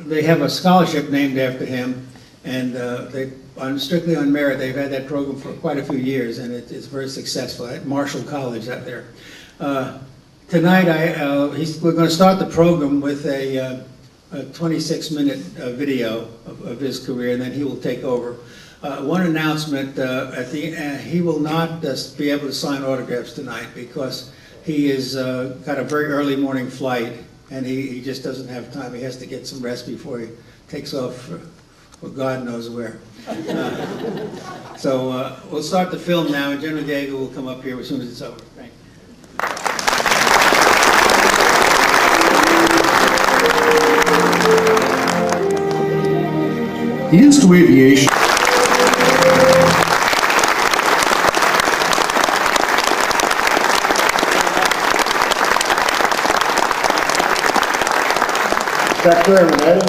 They have a scholarship named after him, and strictly on merit, they've had that program for quite a few years, and it's very successful at Marshall College out there. Tonight, we're going to start the program with a 26-minute video of his career, and then he will take over. One announcement, he will not be able to sign autographs tonight because he has got a very early morning flight, and he just doesn't have time. He has to get some rest before he takes off for God knows where. So we'll start the film now, and General Yeager will come up here as soon as it's over. Thank you. Here's to aviation. Secretary Renee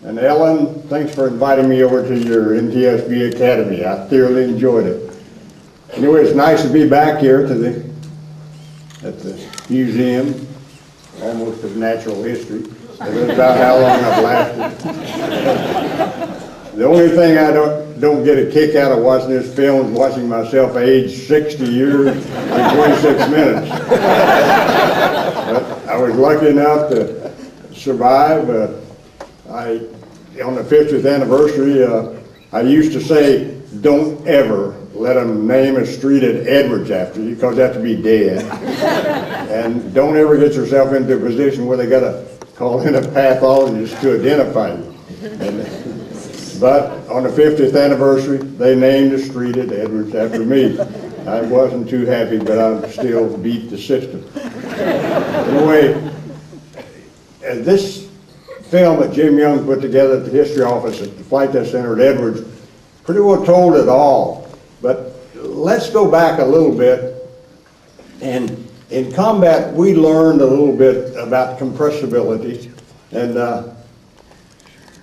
and Ellen, thanks for inviting me over to your NTSB Academy. I thoroughly enjoyed it. Anyway, it's nice to be back here at the museum, almost of natural history. That's about how long I've lasted. The only thing I don't get a kick out of watching this film is watching myself age 60 years in 26 minutes. But I was lucky enough to survive. On the 50th anniversary, I used to say, don't ever let them name a street at Edwards after you, because that to be dead. And don't ever get yourself into a position where they got to call in a pathologist to identify you. But on the 50th anniversary, they named a street at Edwards after me. I wasn't too happy, but I still beat the system. Anyway, this film that Jim Young put together at the History Office at the Flight Test Center at Edwards pretty well told it all. But let's go back a little bit. And in combat, we learned a little bit about compressibility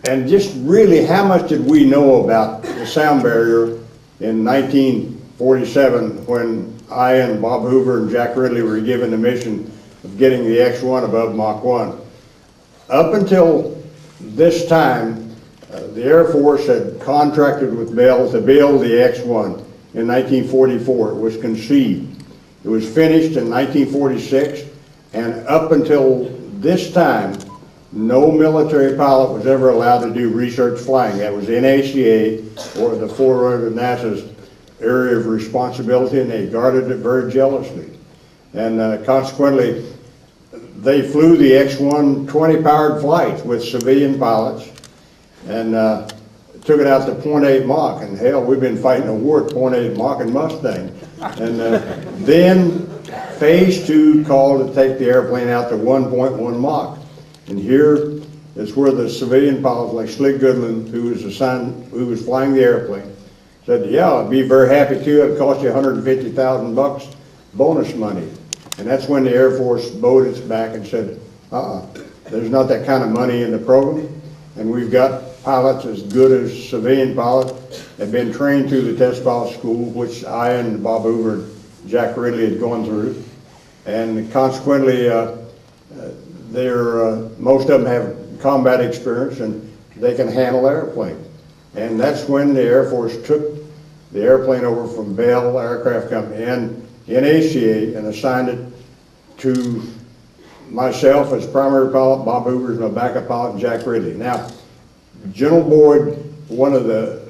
and just really how much did we know about the sound barrier in 1947 when I and Bob Hoover and Jack Ridley were given the mission of getting the X1 above Mach 1. Up until this time, the Air Force had contracted with Bell to build the X-1 in 1944. It was conceived. It was finished in 1946, and up until this time, no military pilot was ever allowed to do research flying. That was NACA, or the forerunner of NASA's area of responsibility, and they guarded it very jealously. And consequently, they flew the X-1 20-powered flights with civilian pilots, and took it out to 0.8 Mach. And hell, we've been fighting a war at 0.8 Mach in Mustang. And then phase 2 called to take the airplane out to 1.1 Mach. And here is where the civilian pilots like Slick Goodland, who was flying the airplane, said, yeah, I'd be very happy to. It'd cost you $150,000 bonus money. And that's when the Air Force bowed its back and said, there's not that kind of money in the program. And we've got pilots as good as civilian pilots, have been trained through the test pilot school, which I and Bob Hoover and Jack Ridley had gone through. And consequently, most of them have combat experience and they can handle airplanes. And that's when the Air Force took the airplane over from Bell Aircraft Company and NACA and assigned it to myself as primary pilot, Bob Hoover as my backup pilot, and Jack Ridley. Now, General Boyd, one of the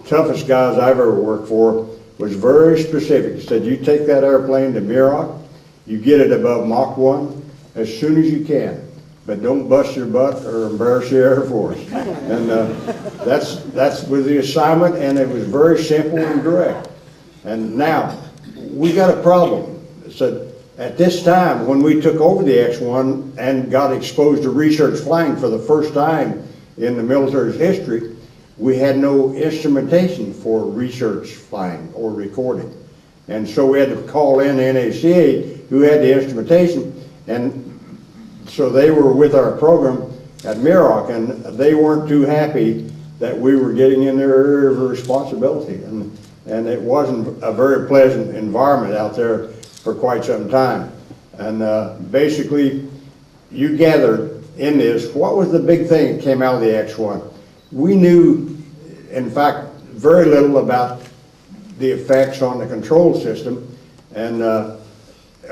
toughest guys I've ever worked for, was very specific. He said, you take that airplane to Muroc, you get it above Mach 1 as soon as you can, but don't bust your butt or embarrass the Air Force. And that's with the assignment, and it was very simple and direct. And now, we got a problem. So at this time, when we took over the X-1 and got exposed to research flying for the first time in the military's history, we had no instrumentation for research flying or recording. And so we had to call in NACA, who had the instrumentation, and so they were with our program at Muroc, and they weren't too happy that we were getting in their area of responsibility. And it wasn't a very pleasant environment out there for quite some time. And basically, you gathered in this, what was the big thing that came out of the X-1? We knew, in fact, very little about the effects on the control system. And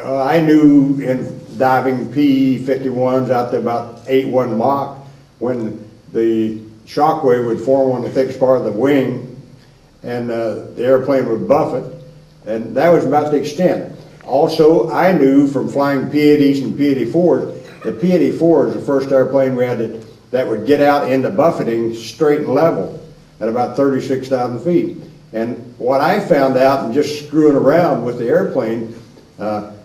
I knew in diving PE-51s out to about 8.1 Mach, when the shock wave would form on the thickest part of the wing, and the airplane would buff it, and that was about the extent. Also, I knew from flying P-80s and P-84s, the P-84 is the first airplane we had that would get out into buffeting straight and level at about 36,000 feet. And what I found out, and just screwing around with the airplane,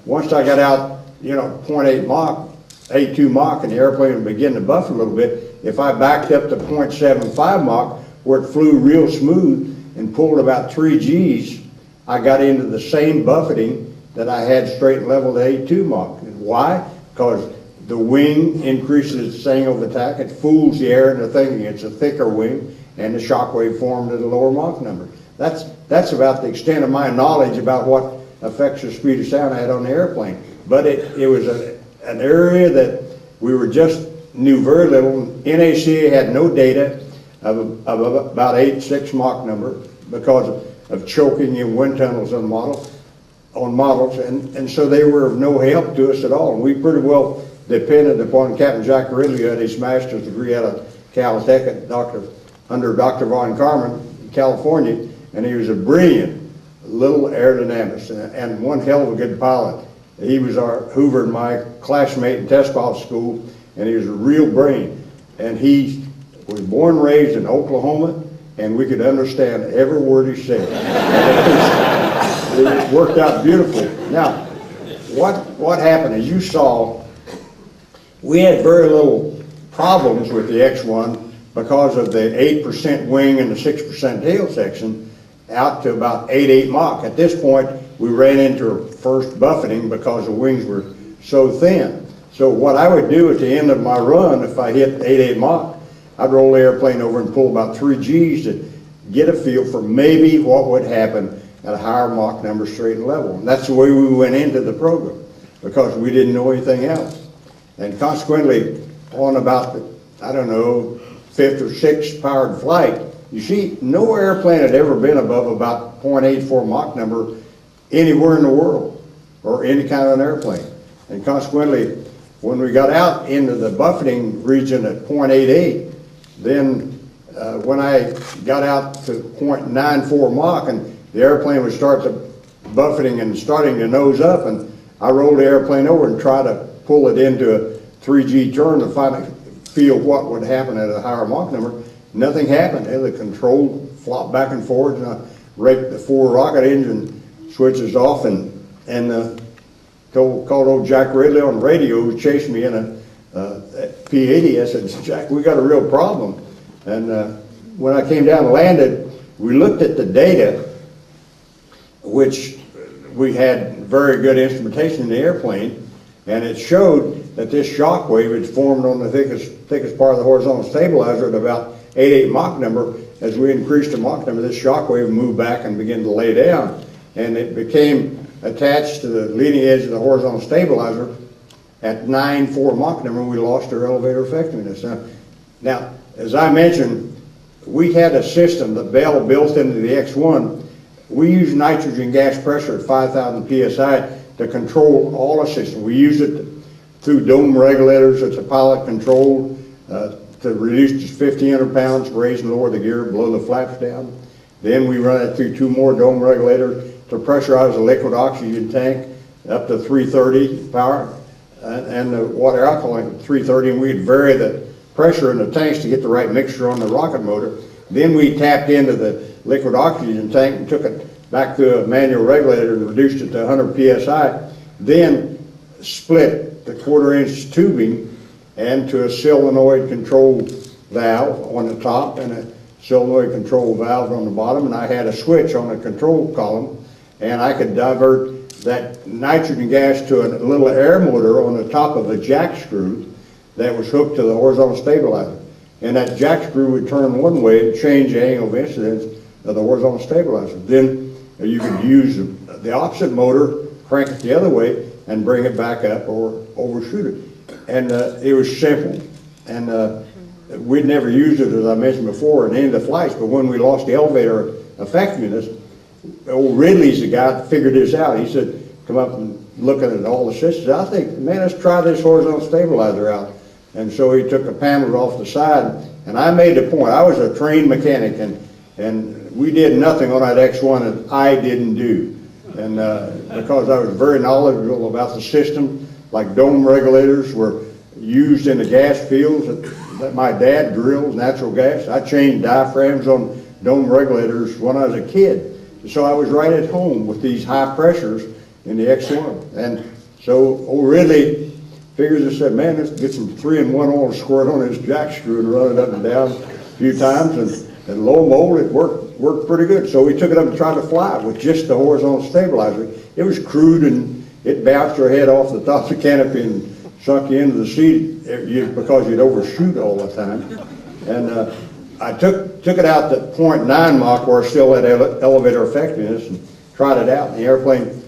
once I got out, 0.8 Mach, 8.2 Mach, and the airplane would begin to buff a little bit, if I backed up to 0.75 Mach, where it flew real smooth and pulled about 3 Gs, I got into the same buffeting that I had straight and level to 8.2 Mach. And why? Because the wing increases its angle of attack, it fools the air into thinking it's a thicker wing, and the shock wave formed at a lower Mach number. That's about the extent of my knowledge about what effects the speed of sound had on the airplane. But it was an area that we were just knew very little. NACA had no data of about 8.6 Mach number because of choking in wind tunnels on models, and so they were of no help to us at all. And we pretty well depended upon Captain Jack Ridley, who had his master's degree out of Caltech under Dr. Von Karman in California, and he was a brilliant little aerodynamist and one hell of a good pilot. He was Hoover and my classmate in test pilot school, and he was a real brain. And he was born and raised in Oklahoma, and we could understand every word he said. It worked out beautifully. Now, what happened, as you saw, we had very little problems with the X-1 because of the 8% wing and the 6% tail section out to about 8.8 Mach. At this point, we ran into our first buffeting because the wings were so thin. So what I would do at the end of my run, if I hit 8.8 Mach, I'd roll the airplane over and pull about 3 Gs to get a feel for maybe what would happen at a higher Mach number straight and level. And that's the way we went into the program, because we didn't know anything else. And consequently, on about, I don't know, fifth or sixth powered flight, you see, no airplane had ever been above about 0.84 Mach number anywhere in the world, or any kind of an airplane. And consequently, when we got out into the buffeting region at 0.88, then when I got out to 0.94 Mach, and the airplane would start to buffeting and starting to nose up, and I rolled the airplane over and tried to pull it into a 3G turn to finally feel what would happen at a higher Mach number. Nothing happened. The control flopped back and forth, and I raked the 4 rocket engine switches off, and called old Jack Ridley on the radio, who chased me in a P-80. I said, Jack, we got a real problem. And when I came down and landed, we looked at the data, which we had very good instrumentation in the airplane, and it showed that this shock wave had formed on the thickest part of the horizontal stabilizer at about 88 Mach number. As we increased the Mach number, this shock wave moved back and began to lay down, and it became attached to the leading edge of the horizontal stabilizer at 9.4 Mach number, and we lost our elevator effectiveness. Now, as I mentioned, we had a system that Bell built into the X1. We used nitrogen gas pressure at 5,000 psi to control all the system. We used it through dome regulators. It's a pilot controlled to reduce to 1,500 pounds, raise and lower the gear, blow the flaps down. Then we run it through 2 more dome regulators to pressurize the liquid oxygen tank up to 330 power, and the water alcohol at 330, and we'd vary the pressure in the tanks to get the right mixture on the rocket motor. Then we tapped into the liquid oxygen tank and took it back to a manual regulator and reduced it to 100 psi. Then split the 1/4-inch tubing and to a solenoid control valve on the top and a solenoid control valve on the bottom, and I had a switch on the control column, and I could divert that nitrogen gas to a little air motor on the top of a jack screw that was hooked to the horizontal stabilizer. And that jack screw would turn one way and change the angle of incidence of the horizontal stabilizer. Then you could use the opposite motor, crank it the other way, and bring it back up or overshoot it. And it was simple. And we'd never used it, as I mentioned before, in any of the flights, but when we lost the elevator effectiveness, old Ridley's the guy that figured this out. He said, come up and looking at all the systems, I think, man, let's try this horizontal stabilizer out. And so he took the panels off the side, and I made the point. I was a trained mechanic, and we did nothing on that X1 that I didn't do. And because I was very knowledgeable about the system, like dome regulators were used in the gas fields that my dad drilled, natural gas. I changed diaphragms on dome regulators when I was a kid. So I was right at home with these high pressures in the X1. And so old Ridley figures and said, man, let's get some 3-in-1 oil squirt on this jack screw and run it up and down a few times, and lo and behold, it worked pretty good. So we took it up and tried to fly it with just the horizontal stabilizer. It was crude, and it bounced your head off the top of the canopy and sunk you into the seat because you'd overshoot all the time. And I took it out to 0.9 Mach, where I still had elevator effectiveness, and tried it out. And the airplane,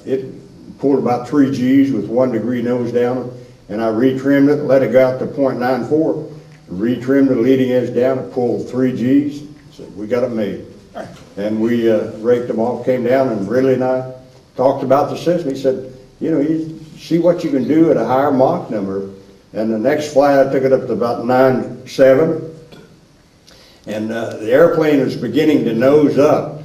it pulled about 3 Gs with 1 degree nose down, and I retrimmed it, let it go out to 0.94, retrimmed the leading edge down, and pulled 3 Gs. So we got it made. And we raked them off, came down, and Ridley and I talked about the system. He said, you know, you see what you can do at a higher Mach number. And the next flight, I took it up to about 9.7. And the airplane was beginning to nose up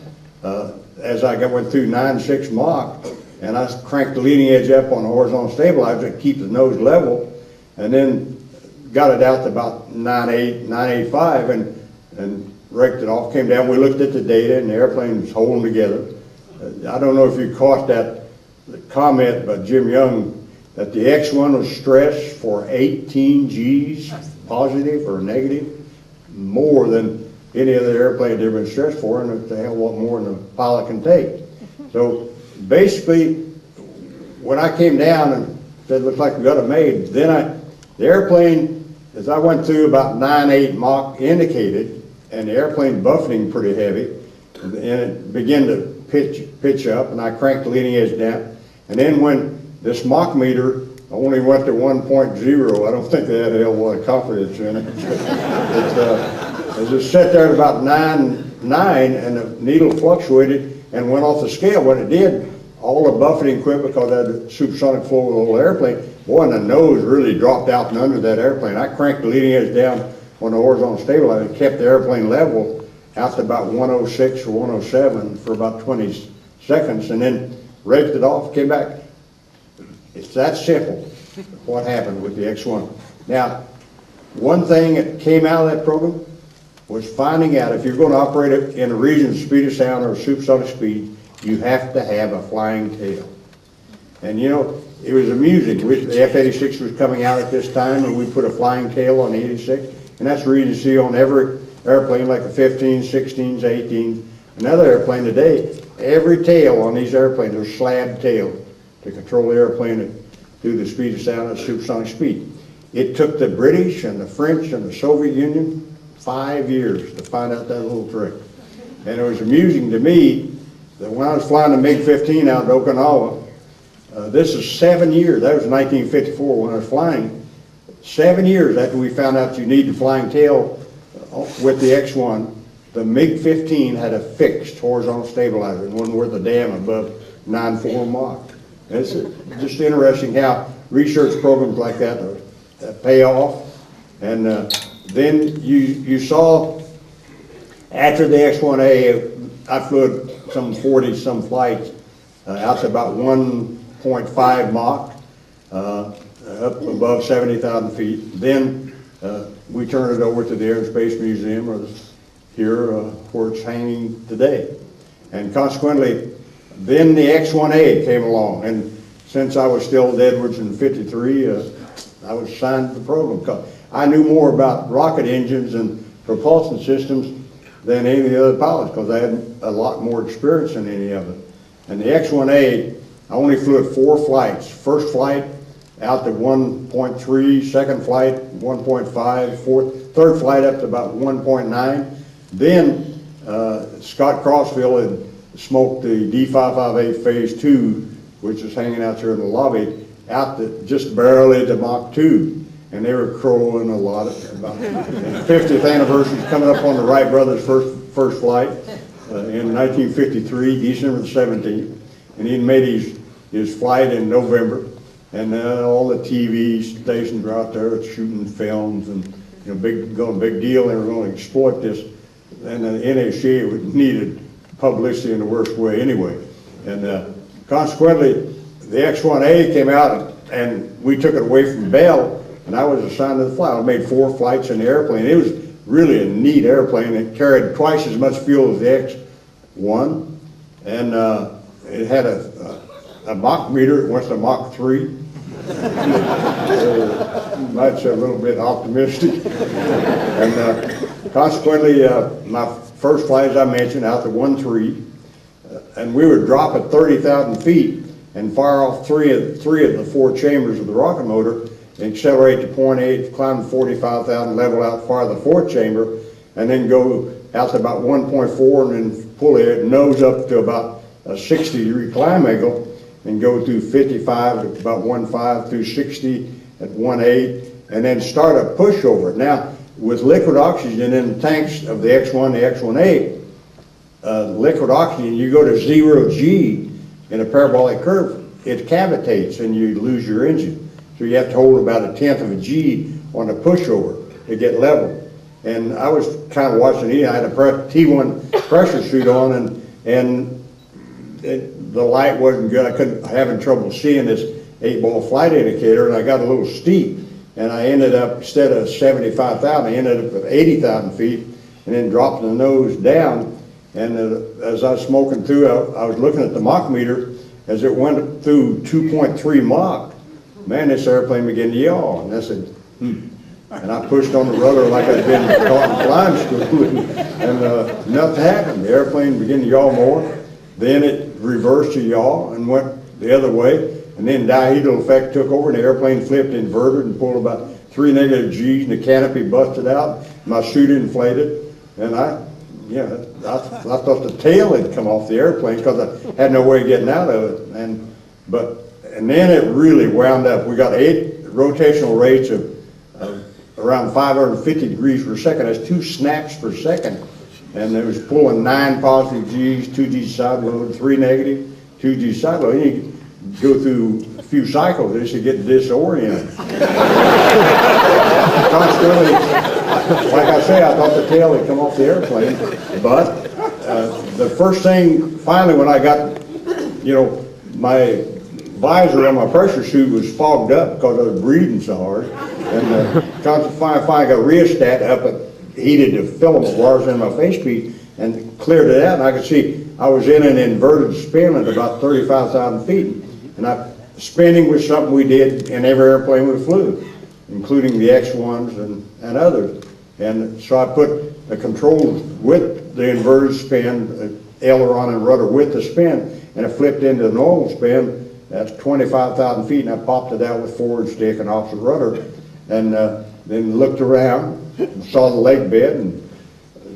as I went through 9.6 Mach. And I cranked the leading edge up on the horizontal stabilizer to keep the nose level, and then got it out to about 9.8, 9.85, and raked it off, came down. We looked at the data, and the airplane was holding together. I don't know if you caught that comment by Jim Young that the X1 was stressed for 18 Gs, positive or negative, more than any other airplane had ever been stressed for, and it's a hell of a lot more than a pilot can take. So basically, when I came down and said, looks like we got it made, then the airplane, as I went through about 9.8 Mach indicated, and the airplane buffeting pretty heavy, and it began to pitch up, and I cranked the leading edge down. And then when this Mach meter only went to 1.0. I don't think they had a hell of a lot of confidence in it. It just sat there at about 9, and the needle fluctuated and went off the scale. What it did, all the buffeting equipment, because that had supersonic flow of the whole airplane, boy, and the nose really dropped out and under that airplane. I cranked the leading edge down on the horizontal stabilizer and kept the airplane level out to about 106 or 107 for about 20 seconds, and then raked it off, came back. It's that simple, what happened with the X1. Now, one thing that came out of that program was finding out if you're going to operate it in a region of speed of sound or supersonic speed, you have to have a flying tail. And you know, it was amusing. The F-86 was coming out at this time, and we put a flying tail on the 86, and that's the reason you see on every airplane like the 15s, 16s, 18s, another airplane today, every tail on these airplanes are slab tail to control the airplane through the speed of sound at supersonic speed. It took the British and the French and the Soviet Union 5 years to find out that little trick. And it was amusing to me that when I was flying the MiG-15 out to Okinawa, this is 7 years, that was 1954 when I was flying, 7 years after we found out you need the flying tail with the X1, the MiG-15 had a fixed horizontal stabilizer and wasn't worth a damn above 9.4 Mach. It's just interesting how research programs like that pay off. And then you saw after the X1A, I flew some 40-some flights out to about 1.5 Mach, up above 70,000 feet. Then we turned it over to the Air and Space Museum, or here where it's hanging today. And consequently, then the X1A came along, and since I was still at Edwards in '53, I was assigned to the program. Because I knew more about rocket engines and propulsion systems than any of the other pilots, because I had a lot more experience than any of them. And the X1A, I only flew it 4 flights. First flight out to 1.3, second flight 1.5, third flight up to about 1.9. Then Scott Crossfield had smoked the D558 Phase 2, which is hanging out there in the lobby, out to just barely to Mach 2. And they were crowing a lot about it. 50th anniversary is coming up on the Wright brothers' first flight in 1953, December the 17th. And he made his flight in November. And all the TV stations were out there shooting films and big deal. They were going to exploit this. And the NSA needed publicity in the worst way anyway. And consequently, the X1A came out and we took it away from Bell, and I was assigned to the flight. I made 4 flights in the airplane. It was really a neat airplane. It carried twice as much fuel as the X1, and it had a Mach meter. It went to Mach 3. Might say a little bit optimistic. And consequently, my first flight, as I mentioned, out to 1.3, and we would drop at 30,000 feet and fire off three of the 4 chambers of the rocket motor, and accelerate to 0.8, climb to 45,000, level out, fire the 4th chamber, and then go out to about 1.4, and then pull the nose up to about a 60-degree climb angle, and go through 55 at about 1.5 through 60 at 1.8, and then start a pushover. Now, with liquid oxygen in the tanks of the X1, the X1A, liquid oxygen, you go to 0 G in a parabolic curve, it cavitates and you lose your engine. So you have to hold about 1/10 of a G on the pushover to get level. And I was kind of watching it. I had a T1 pressure suit on, and the light wasn't good. Having trouble seeing this 8-ball flight indicator, and I got a little steep. And I ended up, instead of 75,000, I ended up at 80,000 feet, and then dropped the nose down. And as I was smoking through, I was looking at the Mach meter. As it went through 2.3 Mach, man, this airplane began to yaw. And I said, And I pushed on the rudder like I'd been taught in flying school, and nothing happened. The airplane began to yaw more. Then it reversed to yaw and went the other way. And then dihedral effect took over, and the airplane flipped inverted and pulled about 3 negative G's, and the canopy busted out. My suit inflated, and I thought the tail had come off the airplane because I had no way of getting out of it. But and then it really wound up. We got 8 rotational rates of around 550 degrees per second. That's 2 snaps per second. And it was pulling 9 positive G's, 2 G side load, 3 negative, 2 G side load. And you go through a few cycles, this you get disoriented. Constantly, like I say, I thought the tail had come off the airplane. But the first thing, finally, when I got, you know, my visor on my pressure suit was fogged up because I was breathing so hard. And finally got rheostat up and heated the filament wires in my face piece and cleared it out. And I could see I was in an inverted spin at about 35,000 feet. And spinning was something we did in every airplane we flew, including the X1s and others. And so I put the controls with the inverted spin, aileron and rudder with the spin, and it flipped into the normal spin. That's 25,000 feet, and I popped it out with forward stick and opposite rudder, and then looked around, and saw the leg bed, and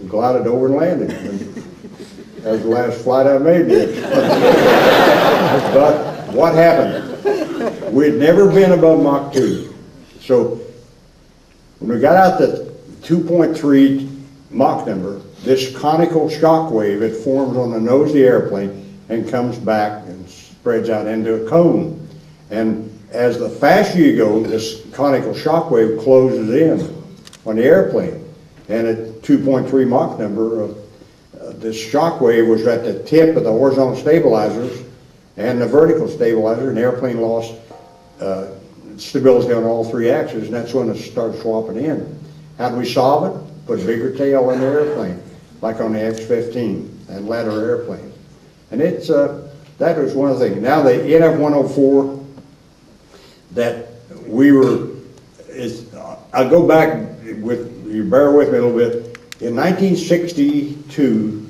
glided over and landed. And that was the last flight I made there. But what happened? We had never been above Mach 2. So when we got out the 2.3 Mach number, this conical shock wave, it forms on the nose of the airplane and comes back and spreads out into a cone. And as the faster you go, this conical shock wave closes in on the airplane. And at 2.3 Mach number, this shock wave was at the tip of the horizontal stabilizers and the vertical stabilizer, and the airplane lost stability on all 3 axes, and that's when it started swapping in. How do we solve it? Put a bigger tail in the airplane, like on the X-15 and latter airplanes. And it's that was one of the things. Now the NF-104 that we were, I'll go back with, you bear with me a little bit. In 1962,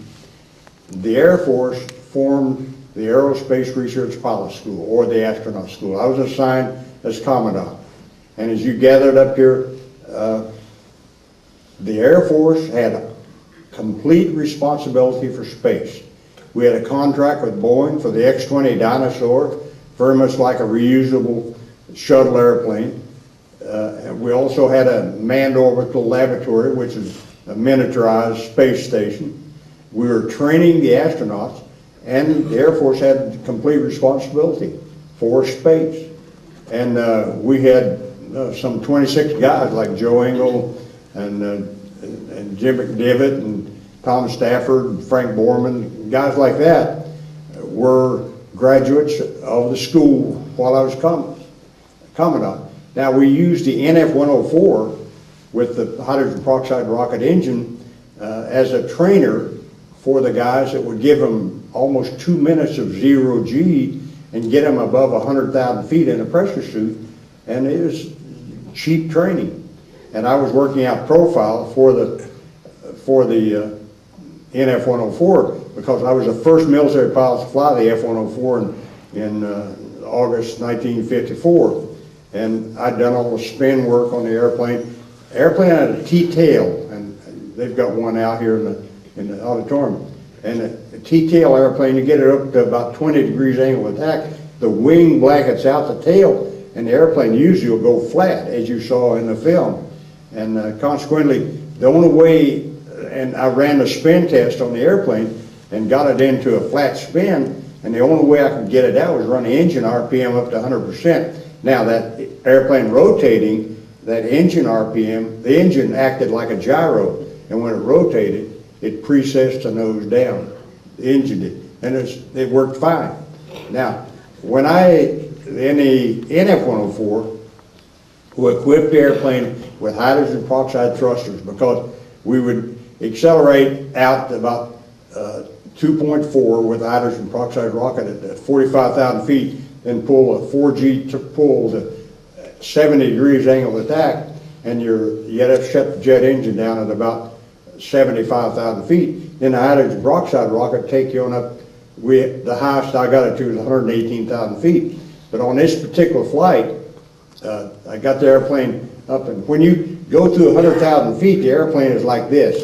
the Air Force formed the Aerospace Research Pilot School, or the Astronaut School. I was assigned as Commandant. And as you gathered up here, the Air Force had complete responsibility for space. We had a contract with Boeing for the X-20 Dinosaur, very much like a reusable shuttle airplane. We also had a manned orbital laboratory, which is a miniaturized space station. We were training the astronauts, and the Air Force had complete responsibility for space. And we had some 26 guys like Joe Engel and Jim McDivitt and Tom Stafford and Frank Borman, guys like that were graduates of the school while I was Commandant. Now we used the NF-104 with the hydrogen peroxide rocket engine as a trainer for the guys that would give them almost 2 minutes of 0 G and get them above 100,000 feet in a pressure suit, and it was cheap training. And I was working out profile for the NF-104 because I was the first military pilot to fly the F-104 in August 1954. And I'd done all the spin work on the airplane. The airplane had a T-tail, and they've got one out here in the auditorium. And a T-tail airplane, you get it up to about 20 degrees angle of attack, the wing blankets out the tail, and the airplane usually will go flat, as you saw in the film. And consequently, the only way, and I ran the spin test on the airplane and got it into a flat spin, and the only way I could get it out was run the engine RPM up to 100%. Now that airplane rotating, that engine RPM, the engine acted like a gyro, and when it rotated, it precessed the nose down. The engine did, and it worked fine. Now, when in the NF-104, we equipped the airplane with hydrogen peroxide thrusters because we would accelerate out to about 2.4 with a hydrogen peroxide rocket at 45,000 feet, then pull a 4G pull to 70 degrees angle of attack, and you had to shut the jet engine down at about 75,000 feet. Then the hydrogen peroxide rocket take you on up. The highest I got it to was 118,000 feet. But on this particular flight, I got the airplane up, and when you go to 100,000 feet, the airplane is like this.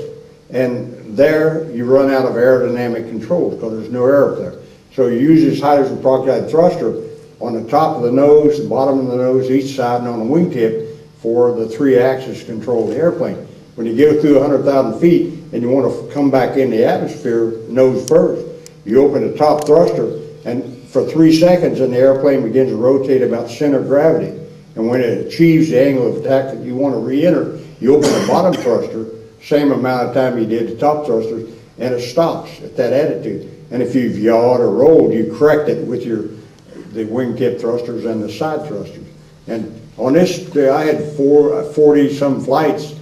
And there you run out of aerodynamic controls because there's no air up there. So you use this hydrogen peroxide thruster, on the top of the nose, the bottom of the nose, each side, and on the wingtip for the 3-axis control of the airplane. When you go through 100,000 feet and you want to come back in the atmosphere nose first, you open the top thruster, and for 3 seconds, and the airplane begins to rotate about center of gravity. And when it achieves the angle of attack that you want to re-enter, you open the bottom thruster, same amount of time you did the top thrusters, and it stops at that attitude. And if you've yawed or rolled, you correct it with the wingtip thrusters and the side thrusters. And on this, I had 40-some flights,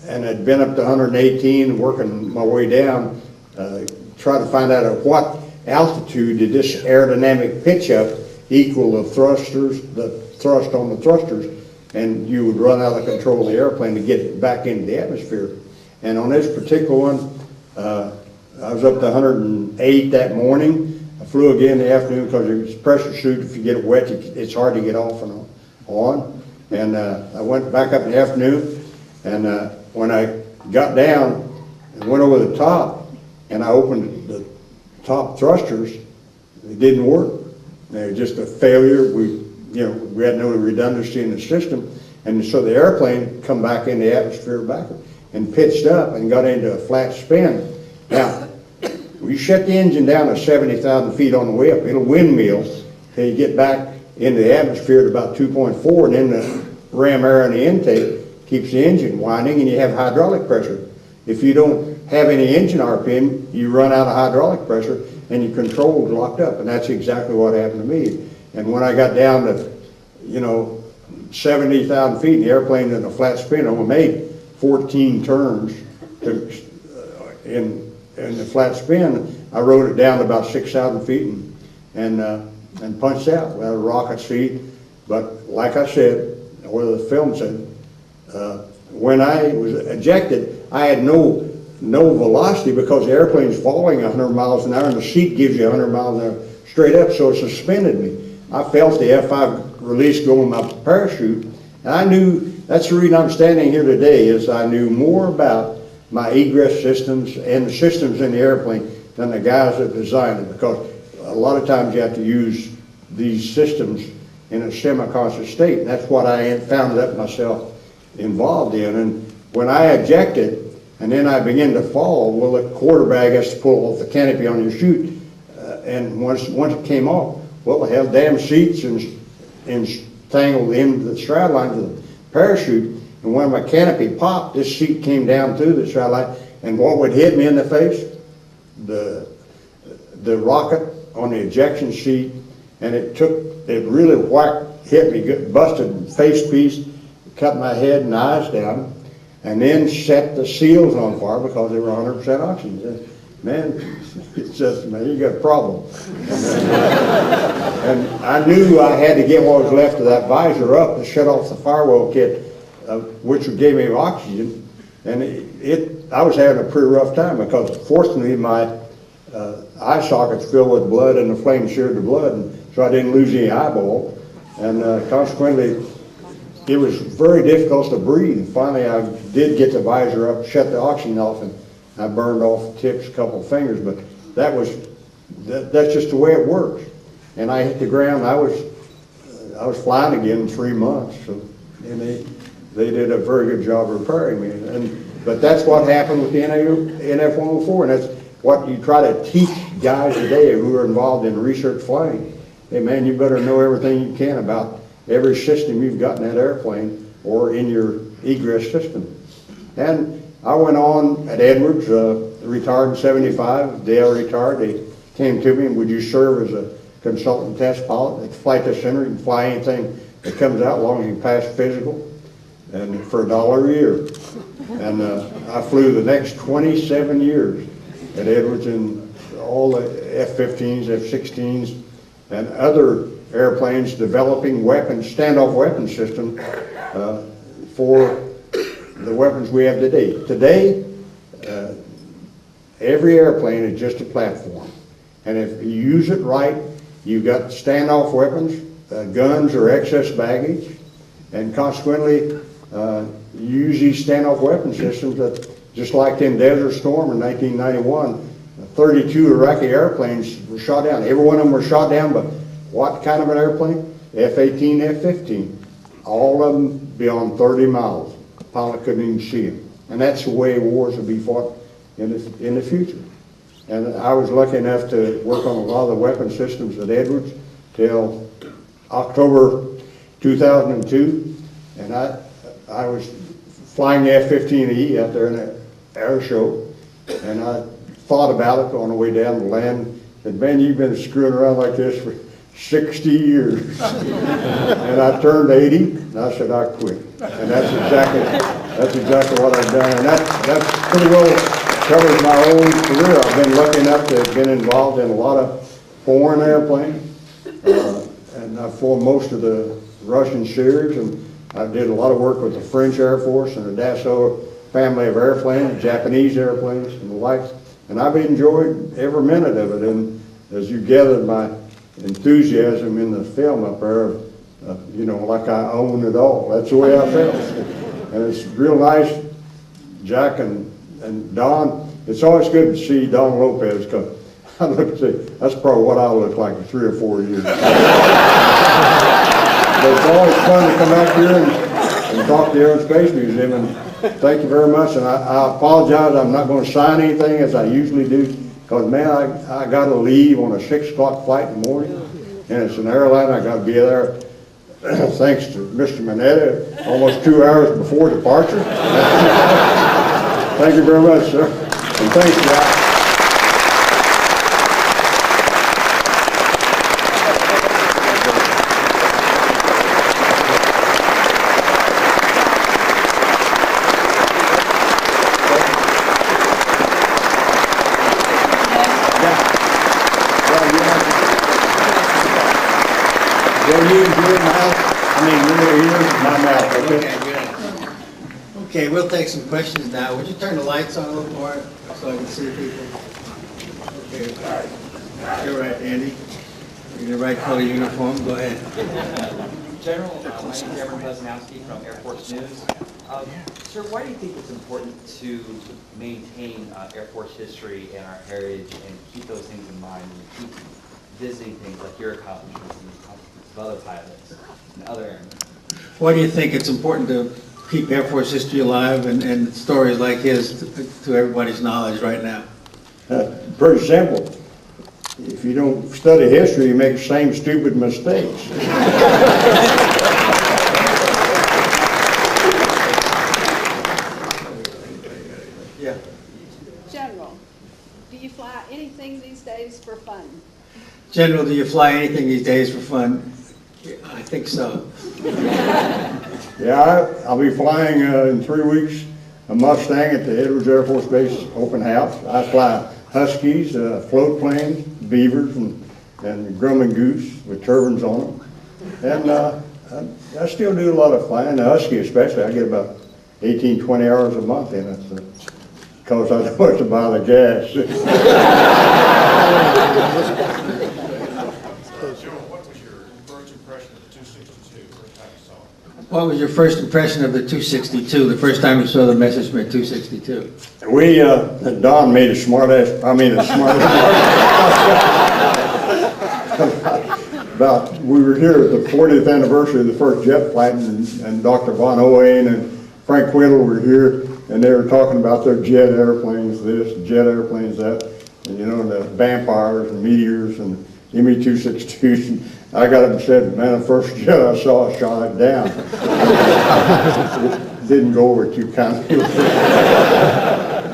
and I'd been up to 118, working my way down, trying to find out at what altitude did this aerodynamic pitch up equal the thrusters, the thrust on the thrusters, and you would run out of control of the airplane to get it back into the atmosphere. And on this particular one, I was up to 108 that morning. I flew again in the afternoon because it's a pressure suit. If you get it wet, it's hard to get off and on. And I went back up in the afternoon, and when I got down and went over the top, and I opened the top thrusters, it didn't work. They were just a failure. We had no redundancy in the system, and so the airplane come back in the atmosphere backward and pitched up and got into a flat spin. Now, we shut the engine down to 70,000 feet on the way up. It'll windmill till you get back into the atmosphere at about 2.4, and then the ram air in the intake keeps the engine winding, and you have hydraulic pressure. If you don't have any engine RPM, you run out of hydraulic pressure, and your control is locked up, and that's exactly what happened to me. And when I got down to, 70,000 feet, and the airplane in a flat spin, I made 14 turns in the flat spin. I rode it down to about 6,000 feet and punched out without a rocket seat. But like I said, or the film said, when I was ejected, I had no velocity because the airplane's falling 100 miles an hour and the seat gives you 100 miles an hour straight up, so it suspended me. I felt the F5 release go in my parachute, and I knew, that's the reason I'm standing here today, is I knew more about my egress systems and the systems in the airplane than the guys that designed it, because a lot of times you have to use these systems in a semi-conscious state, and that's what I found out myself involved in. And when I ejected, and then I began to fall, well, the quarterback has to pull off the canopy on your chute, and once it came off, well, the hell, damn seats entangled into the stride lines of the parachute, and when my canopy popped, this seat came down through the stride line, and what would hit me in the face? The rocket on the ejection seat, and it really hit me, busted face piece, cut my head and eyes down, and then set the seals on fire because they were 100% oxygen. Man, it's just, man, you got a problem. And I knew I had to get what was left of that visor up to shut off the firewall kit, which gave me oxygen. And I was having a pretty rough time because fortunately my eye sockets filled with blood and the flame seared the blood, and so I didn't lose any eyeball. And consequently, it was very difficult to breathe. Finally, I did get the visor up, shut the oxygen off, and I burned off the tips, a couple of fingers, but that's just the way it works. And I hit the ground. I was flying again in 3 months, and they did a very good job repairing me. But that's what happened with the NF-104, and that's what you try to teach guys today who are involved in research flying. Hey man, you better know everything you can about every system you've got in that airplane or in your egress system. And I went on at Edwards, retired in 75. The day I retired, they came to me and would you serve as a consultant test pilot at the Flight Test Center? You can fly anything that comes out as long as you pass physical, and for $1 a year. And I flew the next 27 years at Edwards in all the F-15s, F-16s, and other airplanes developing weapons, standoff weapon system for the weapons we have today. Today, every airplane is just a platform. And if you use it right, you've got standoff weapons, guns or excess baggage, and consequently, you use these standoff weapon systems that, just like in Desert Storm in 1991, 32 Iraqi airplanes were shot down. Every one of them were shot down, but what kind of an airplane? F-18, F-15. All of them beyond 30 miles. The pilot couldn't even see them. And that's the way wars will be fought in the future. And I was lucky enough to work on a lot of the weapon systems at Edwards till October 2002. And I was flying the F-15E out there in that air show. And I thought about it on the way down the land. Said, man, you've been screwing around like this for 60 years. And I turned 80, and I said, I quit. And that's exactly what I've done. And that's pretty well covers my own career. I've been lucky enough to have been involved in a lot of foreign airplanes. And I flew most of the Russian series, and I did a lot of work with the French Air Force and the Dassault family of airplanes, Japanese airplanes, and the like. And I've enjoyed every minute of it. And as you gathered my enthusiasm in the film up there, you know, like I own it all. That's the way I felt. And it's real nice, Jack and Don. It's always good to see Don Lopez, because I look see, that's probably what I look like in 3 or 4 years. But it's always fun to come out here and talk to the Air and Space Museum. And thank you very much. And I apologize, I'm not going to sign anything as I usually do, because man, I got to leave on a 6 o'clock flight in the morning, and it's an airline. I got to be there. Thanks to Mr. Mineta, almost 2 hours before departure. Thank you very much, sir. And thanks, Jack. Okay, we'll take some questions now. Would you turn the lights on a little more so I can see people? Okay. You're right, Andy. You're in the right color uniform. Go ahead. General, my name is Cameron Pesnowski from Air Force News. Sir, why do you think it's important to maintain Air Force history and our heritage and keep those things in mind when you keep visiting things like your accomplishments and the accomplishments of other pilots and other airmen? Why do you think it's important to keep Air Force history alive and stories like his to everybody's knowledge right now? Pretty simple. If you don't study history, you make the same stupid mistakes. Yeah. General, do you fly anything these days for fun? General, do you fly anything these days for fun? I think so. Yeah, I'll be flying in 3 weeks a Mustang at the Edwards Air Force Base open house. I fly Huskies, float planes, Beavers, and Grumman Goose with turbines on them. And I still do a lot of flying. The Husky especially, I get about 18, 20 hours a month in it, because I don't have to buy the gas. What was your first impression of the 262, the first time you saw the Messerschmitt 262? Don made a smart-ass, we were here at the 40th anniversary of the first jet flight, and Dr. Von Owen and Frank Whittle were here, and they were talking about their jet airplanes this, jet airplanes that, and you know, the Vampires and Meteors and ME-262s. And I got up and said, man, the first jet I saw, I shot it down. It didn't go over too kindly.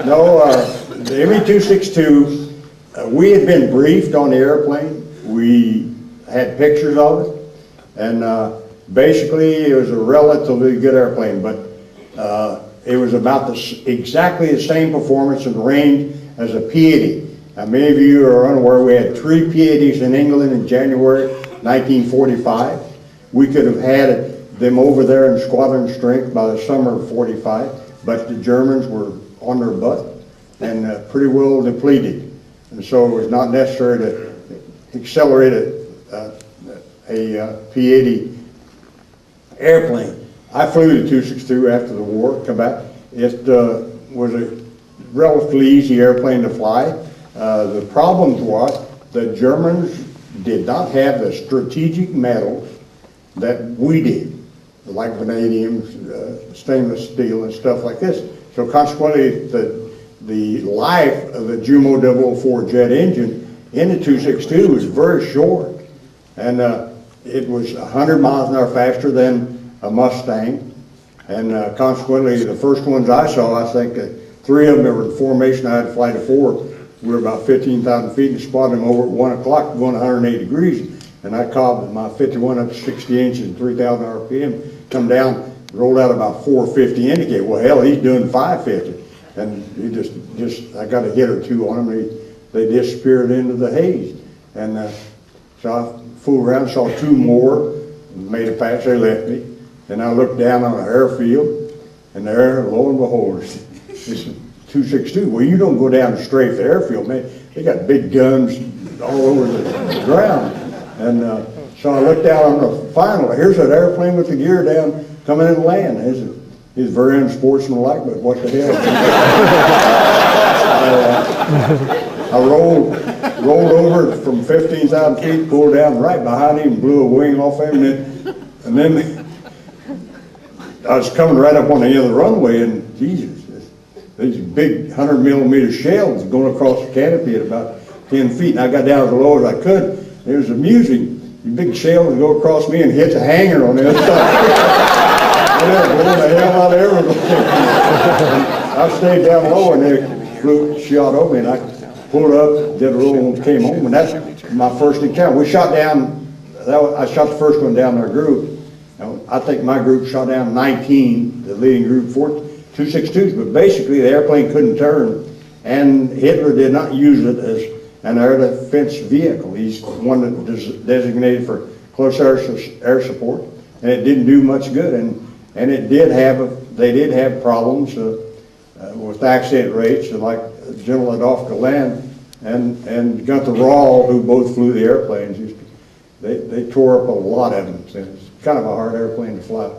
No, the ME-262, we had been briefed on the airplane. We had pictures of it, and basically it was a relatively good airplane, but it was about exactly the same performance and range as a P-80. Now, many of you are unaware, we had 3 P-80s in England in January 1945. We could have had them over there in squadron strength by the summer of 45, but the Germans were on their butt and pretty well depleted. And so it was not necessary to accelerate a P-80 airplane. I flew the 262 after the war, come back. It was a relatively easy airplane to fly. The problems was the Germans did not have the strategic metals that we did, like vanadium, stainless steel, and stuff like this. So consequently, the life of the Jumo 004 jet engine in the 262 was very short, and it was 100 miles an hour faster than a Mustang, and consequently, the first ones I saw, I think 3 of them were in formation. I had to fly to 4. We were about 15,000 feet and spotted them over at 1 o'clock going 108 degrees. And I cobbed my 51 up to 60 inches and 3,000 RPM, come down, rolled out about 450 indicate. Well, hell, he's doing 550. And he just I got a hit or two on them. They disappeared into the haze. And so I fooled around, saw 2 more, made a pass, they left me. And I looked down on an airfield, and there, lo and behold, it's 262. Well, you don't go down and strafe the airfield, man. They got big guns all over the ground. And so I looked down on the final. Here's that airplane with the gear down, coming in land. He's very unsportsmanlike, but what the hell? I rolled over from 15,000 feet, pulled down right behind him, blew a wing off him, and then I was coming right up on the end of the runway, and Jesus, these big 100mm shells going across the canopy at about 10 feet, and I got down as low as I could. It was amusing. The big shells would go across me and hit the hangar on the other side. And they were blowing the hell out of everything. I stayed down low, and they flew, shot over me, and I pulled up, did a roll, and came home, and that's my first encounter. We shot down, I shot the first one down our group. I think my group shot down 19, the leading group, 262s, but basically the airplane couldn't turn, and Hitler did not use it as an air defense vehicle. He's one that was designated for close air support, and it didn't do much good, and they did have problems with accident rates, like General Adolph Galland and Gunther Rahl, who both flew the airplanes. They tore up a lot of them. So it's kind of a hard airplane to fly.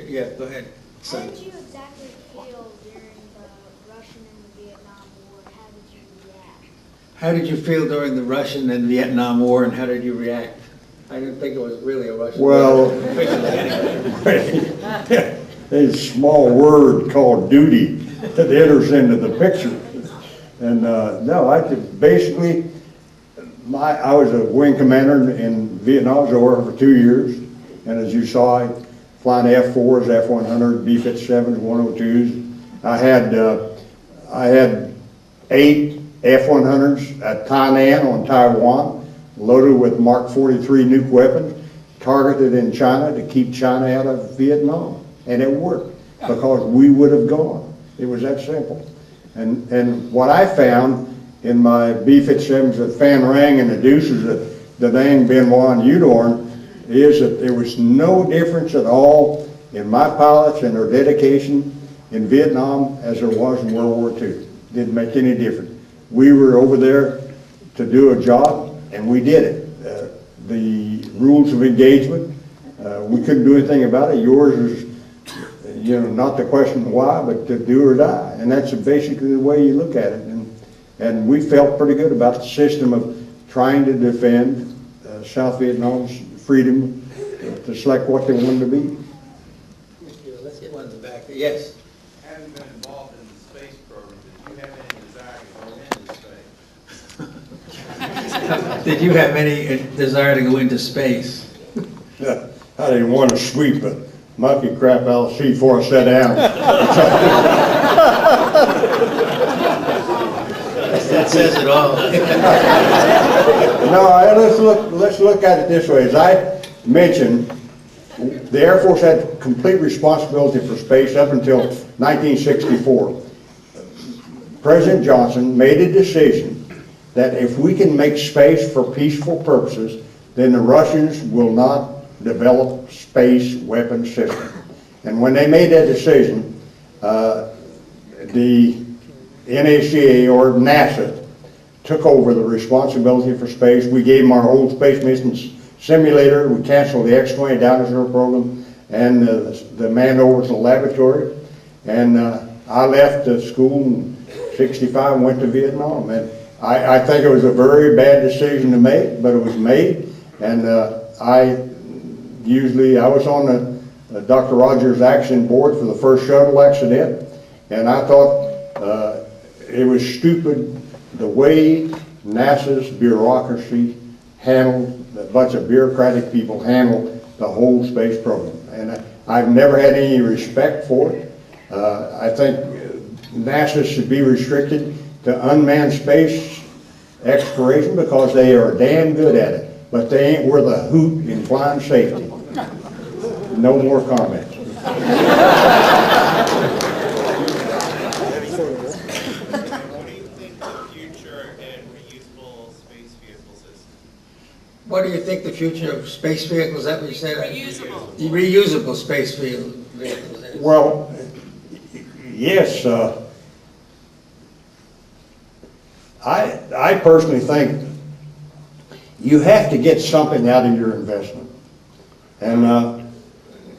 Yeah, go ahead. How did you exactly feel during the Russian and the Vietnam War? How did you react? How did you feel during the Russian and Vietnam War, and how did you react? I didn't think it was really a Russian war. Well, there's a small word called duty that enters into the picture. And no, I could basically, I was a wing commander in Vietnam. I was over for 2 years. And as you saw, I flying F-4s, F-100, B-57s, 102s. I had 8 F-100s at Tainan on Taiwan, loaded with Mark 43 nuke weapons, targeted in China to keep China out of Vietnam. And it worked, because we would have gone. It was that simple. And what I found in my B-57s at Phan Rang and the Deuces at Da Nang, Bien Hoa, and Udorn is that there was no difference at all in my pilots and their dedication in Vietnam as there was in World War II. Didn't make any difference. We were over there to do a job, and we did it. The rules of engagement, we couldn't do anything about it. Yours is, not the question why, but to do or die. And that's basically the way you look at it. And we felt pretty good about the system of trying to defend South Vietnam's freedom to select what they wanted to be. Let's get one in the back. Yes. Having been involved in the space program, did you have any desire to go into space? Did you have any desire to go into space? I didn't want to sweep a monkey crap out of the seat before I sat down. That says it all. No, let's look at it this way. As I mentioned, the Air Force had complete responsibility for space up until 1964. President Johnson made a decision that if we can make space for peaceful purposes, then the Russians will not develop space weapon system. And when they made that decision, the NACA or NASA took over the responsibility for space. We gave them our old space missions simulator. We canceled the X-20 dinosaur program and the manned orbital laboratory. And I left school in '65 and went to Vietnam. And I think it was a very bad decision to make, but it was made, and I was on the Dr. Rogers' action board for the first shuttle accident, and I thought it was stupid the way NASA's bureaucracy handled, a bunch of bureaucratic people handled the whole space program, and I've never had any respect for it. I think NASA should be restricted to unmanned space exploration because they are damn good at it, but they ain't worth a hoot in flying safety. No more comments. What do you think the future of space vehicles, is that what you said? Reusable. Reusable space vehicles is? Well, yes. I personally think you have to get something out of your investment. And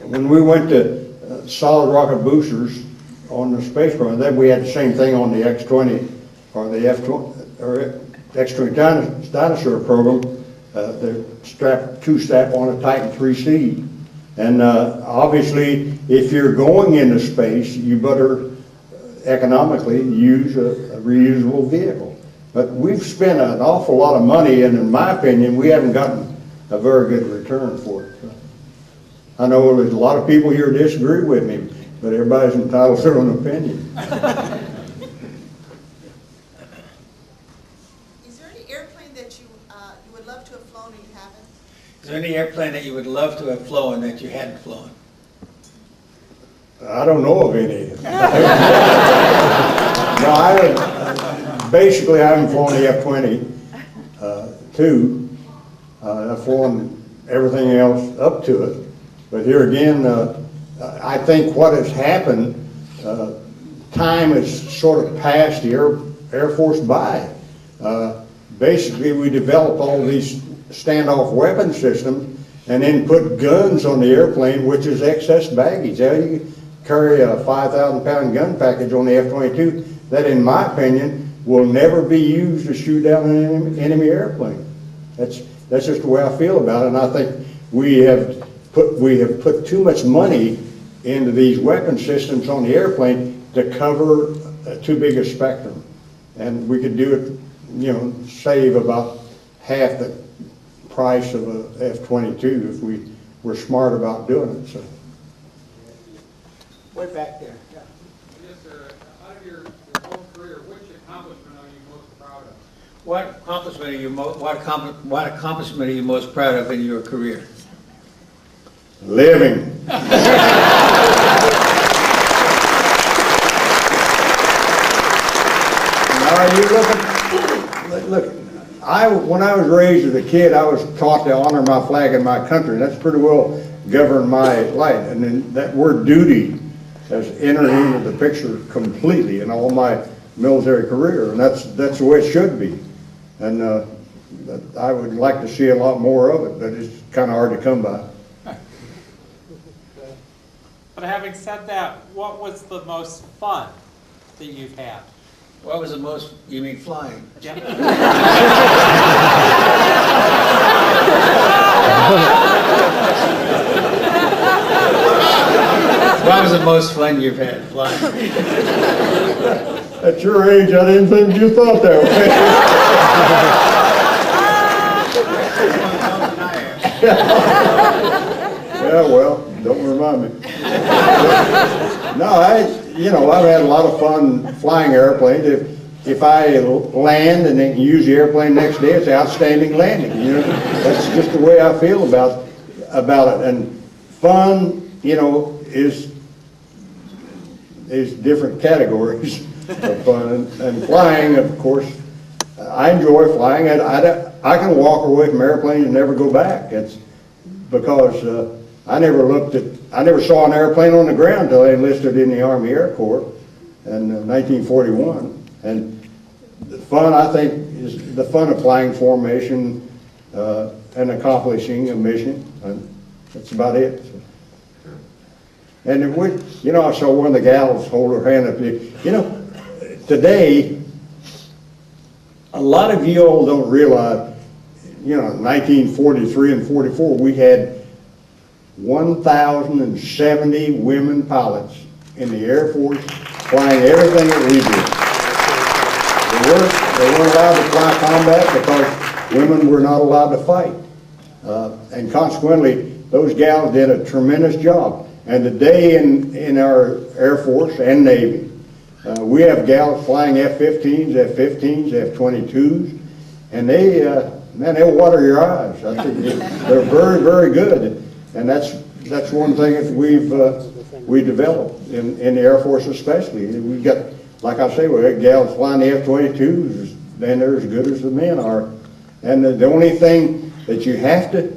when we went to solid rocket boosters on the space program, then we had the same thing on the X-20 or the F-20 or X-20 dinosaur program. The two-strap on a Titan 3C. And obviously, if you're going into space, you better economically use a reusable vehicle. But we've spent an awful lot of money, and in my opinion, we haven't gotten a very good return for it. I know there's a lot of people here who disagree with me, but everybody's entitled to their own opinion. Is there any airplane that you would love to have flown and you haven't? Is there any airplane that you would love to have flown that you hadn't flown? I don't know of any. No, basically I haven't flown the F-20 too. I've flown everything else up to it. But here again, I think what has happened, time has sort of passed the Air Force by. Basically, we developed all these standoff weapon systems and then put guns on the airplane, which is excess baggage. You carry a 5,000-pound gun package on the F-22 that, in my opinion, will never be used to shoot down an enemy airplane. That's just the way I feel about it, and I think we have put too much money into these weapon systems on the airplane to cover too big a spectrum. And we could do it, save about half the price of a F-22 if we were smart about doing it. So. Way back there. Yes, sir. Out of your whole career, which accomplishment are you most proud of? What accomplishment are you most proud of in your career? Living. Now, you look, when I was raised as a kid, I was taught to honor my flag and my country. That's pretty well governed my life. And then that word duty has entered into the picture completely in all my military career, and that's the way it should be. And I would like to see a lot more of it, but it's kind of hard to come by. But having said that, what was the most fun that you've had? What was the most, you mean flying? Yeah. What was the most fun you've had flying? At your age, I didn't think you thought that way. Yeah, well, don't remind me. No, I've had a lot of fun flying airplanes. If I land and then use the airplane next day, it's outstanding landing. That's just the way I feel about it. And fun, is different categories of fun. And flying, of course, I enjoy flying. I can walk away from airplanes and never go back. It's because I never saw an airplane on the ground until I enlisted in the Army Air Corps in 1941. And the fun, I think, is the fun of flying formation and accomplishing a mission. And that's about it. So. And I saw one of the gals hold her hand up. Today, a lot of you all don't realize, you know, in 1943 and 44, we had 1,070 women pilots in the Air Force flying everything that we did. They weren't allowed to fly combat because women were not allowed to fight. And consequently, those gals did a tremendous job. And today in our Air Force and Navy, we have gals flying F-15s, F-15s, F-22s, and man, they'll water your eyes. I think they're very, very good. And that's one thing that we developed in the Air Force especially. We've got, like I say, we got gals flying the F-22s, and they're as good as the men are. And the only thing that you have to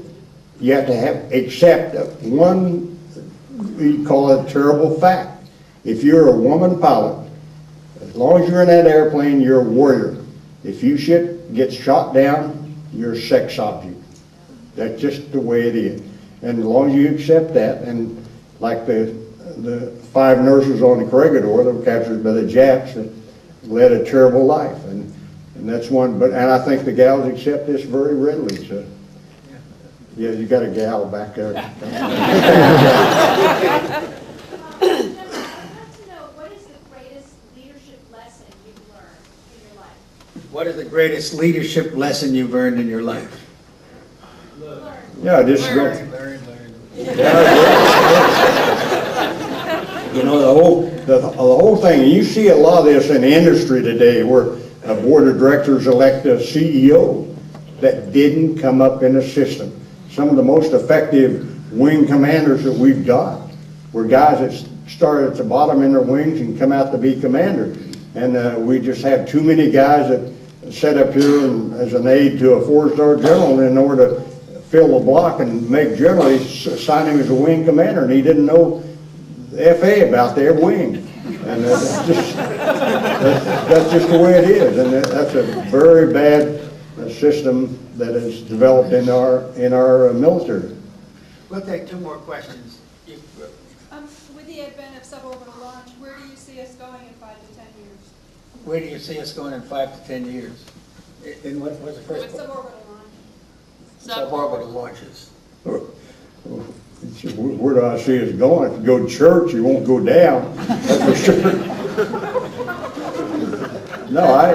accept one, we call it a terrible fact. If you're a woman pilot, as long as you're in that airplane, you're a warrior. If you get shot down, you're a sex object. That's just the way it is. And as long as you accept that, and like the 5 nurses on the Corregidor that were captured by the Japs that led a terrible life, and that's one. And I think the gals accept this very readily. So, yeah, you got a gal back there. I'd like to know, what is the greatest leadership lesson you've learned in your life? What is the greatest leadership lesson you've learned in your life? Yeah, just go. You know, the whole thing, and you see a lot of this in the industry today, where a board of directors elect a CEO that didn't come up in the system. Some of the most effective wing commanders that we've got were guys that started at the bottom in their wings and come out to be commanders. And we just have too many guys that set up here as an aide to a 4-star general in order to fill the block and make general. He assigned him as a wing commander, and he didn't know the FA about their wing. And that's just the way it is. And that's a very bad system that is developed in our military. We'll take 2 more questions. With the advent of suborbital launch, where do you see us going in 5 to 10 years? Where do you see us going in 5 to 10 years? In what was the first With one? suborbital launch. Suborbital launches. Where do I see us going? If you go to church, you won't go down. That's for sure. No, I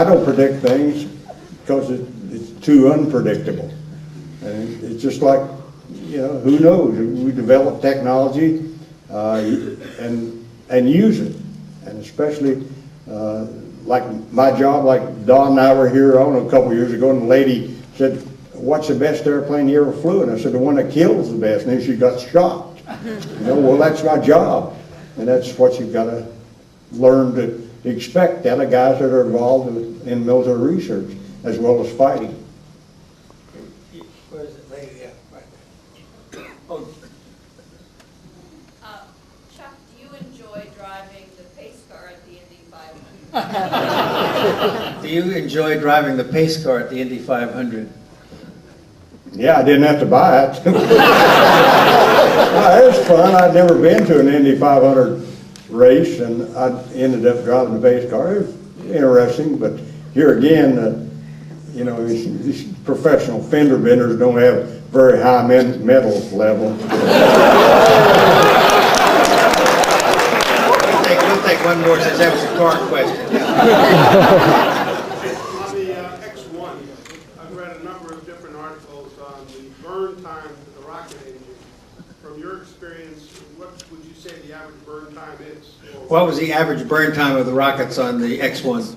don't predict things because it's too unpredictable. And it's just like, who knows? We develop technology and use it. And especially like my job, like Don and I were here, I don't know, a couple years ago, and the lady said, "What's the best airplane you ever flew?" And I said, "The one that kills the best." And then she got shocked. Well, that's my job. And that's what you've got to learn to expect out of guys that are involved in military research as well as fighting. Where is it, lady? Yeah, right there. Oh. Chuck, do you enjoy driving the pace car at the Indy 500? Do you enjoy driving the pace car at the Indy 500? Yeah, I didn't have to buy it. It was fun. I'd never been to an Indy 500 race, and I ended up driving the pace car. It was interesting, but here again, these professional fender benders don't have very high mental level. We'll take one more since that was a car question. On the X1, I've read a number of different articles on the burn time of the rocket engine. From your experience, what would you say the average burn time is? What was the average burn time of the rockets on the X1?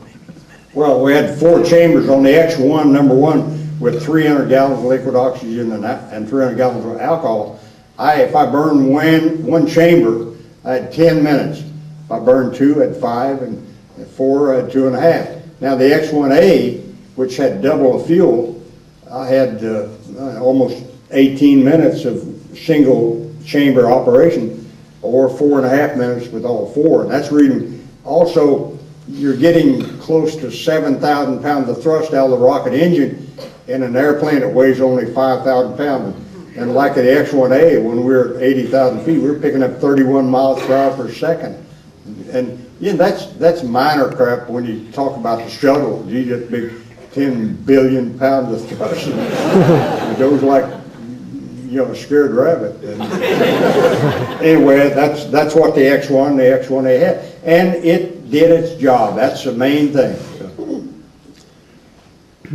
Well, we had 4 chambers on the X1, number 1, with 300 gallons of liquid oxygen and 300 gallons of alcohol. If I burned one chamber, I had 10 minutes. If I burned 2, I had 5, and 4, I had 2.5. Now the X1A, which had double the fuel, I had almost 18 minutes of single chamber operation, or 4.5 minutes with all 4. And that's reading also. You're getting close to 7,000 pounds of thrust out of the rocket engine in an airplane that weighs only 5,000 pounds. And like the X1A, when we were at 80,000 feet, we were picking up 31 miles per hour per second. And Yeah, that's minor crap when you talk about the shuttle. Gee, that big 10 billion pound destruction. It goes like, you know, a scared rabbit. And anyway, that's what the X1A had. And it did its job. That's the main thing. So.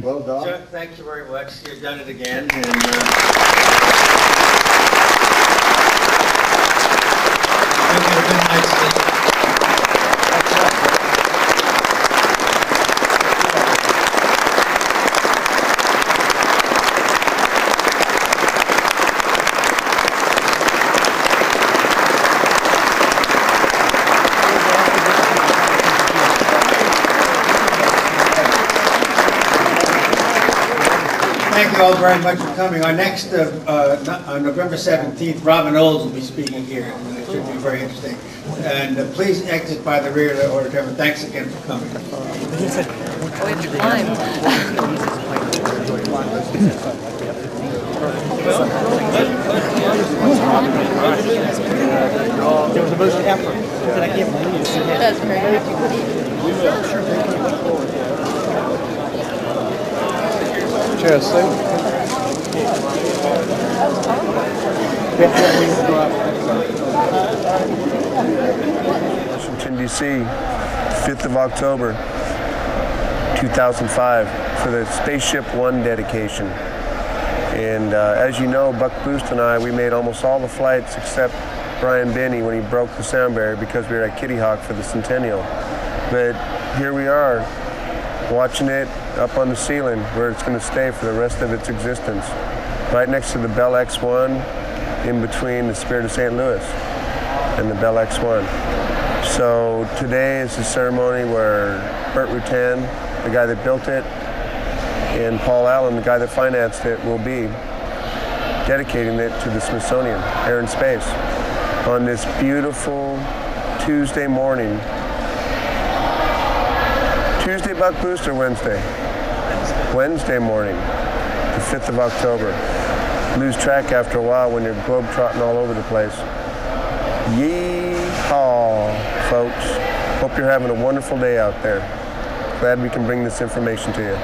Well done. Chuck, thank you very much. You've done it again. And, you'll get a good night's sleep. Thank you all very much for coming. Our next, on November 17th, Robin Olds will be speaking here. It should be very interesting. And please exit by the rear of the auditorium. Thanks again for coming. We have to climb. There was the most effort that I can't believe. That's great. Cheers, Sue. Washington, D.C., 5th of October, 2005, for the Spaceship One dedication. And as you know, Buck Boost and I, we made almost all the flights except Brian Binney when he broke the sound barrier because we were at Kitty Hawk for the centennial. But here we are, watching it up on the ceiling where it's going to stay for the rest of its existence, right next to the Bell X1, in between the Spirit of St. Louis and the Bell X1. So today is the ceremony where Burt Rutan, the guy that built it, and Paul Allen, the guy that financed it, will be dedicating it to the Smithsonian, Air and Space, on this beautiful Tuesday morning. Tuesday Buck Boost or Wednesday? Wednesday morning, the 5th of October. Lose track after a while when you're globe-trotting all over the place. Yee-haw, folks. Hope you're having a wonderful day out there. Glad we can bring this information to you.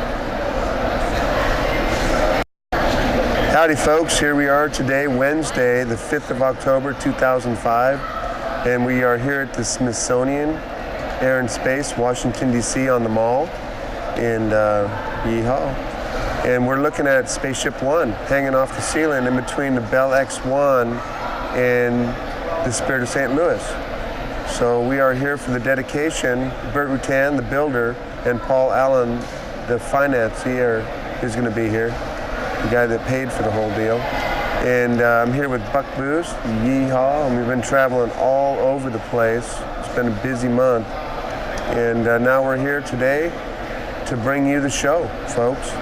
Howdy, folks. Here we are today, Wednesday, the 5th of October, 2005. And we are here at the Smithsonian Air and Space, Washington, D.C. on the Mall. And yeehaw. And we're looking at Spaceship One hanging off the ceiling in between the Bell X1 and the Spirit of St. Louis. So we are here for the dedication. Burt Rutan, the builder, and Paul Allen, the financier, is going to be here, the guy that paid for the whole deal. And I'm here with Buck Boost, yeehaw, and we've been traveling all over the place. It's been a busy month. And now we're here today to bring you the show, folks.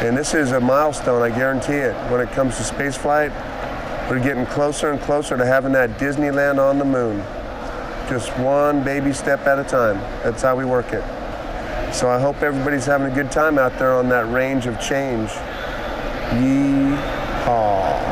And this is a milestone, I guarantee it. When it comes to spaceflight, we're getting closer and closer to having that Disneyland on the moon. Just one baby step at a time. That's how we work it. So I hope everybody's having a good time out there on that range of change. Yee-haw.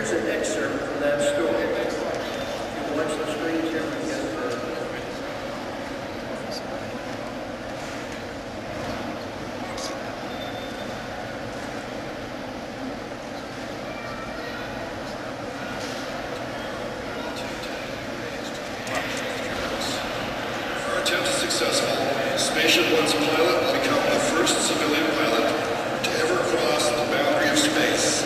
here's an excerpt from that story. If you watch the screens here, we get Our attempt is successful. Spaceship One's pilot will become the first civilian pilot to ever cross the boundary of space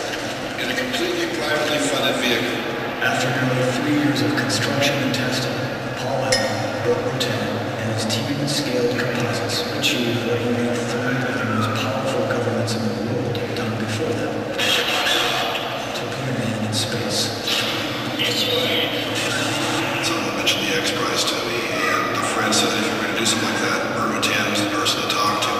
in a completely privately funded vehicle. After nearly 3 years of construction and testing, Paul Allen, Book Lieutenant, and his team of scaled composites achieved what he made 3 of the most powerful governments in the world have done before them: to put a man in space. Someone mentioned the X Prize to me, and a friend said if you're going to do something like that, Burt Rutan's the person to talk to.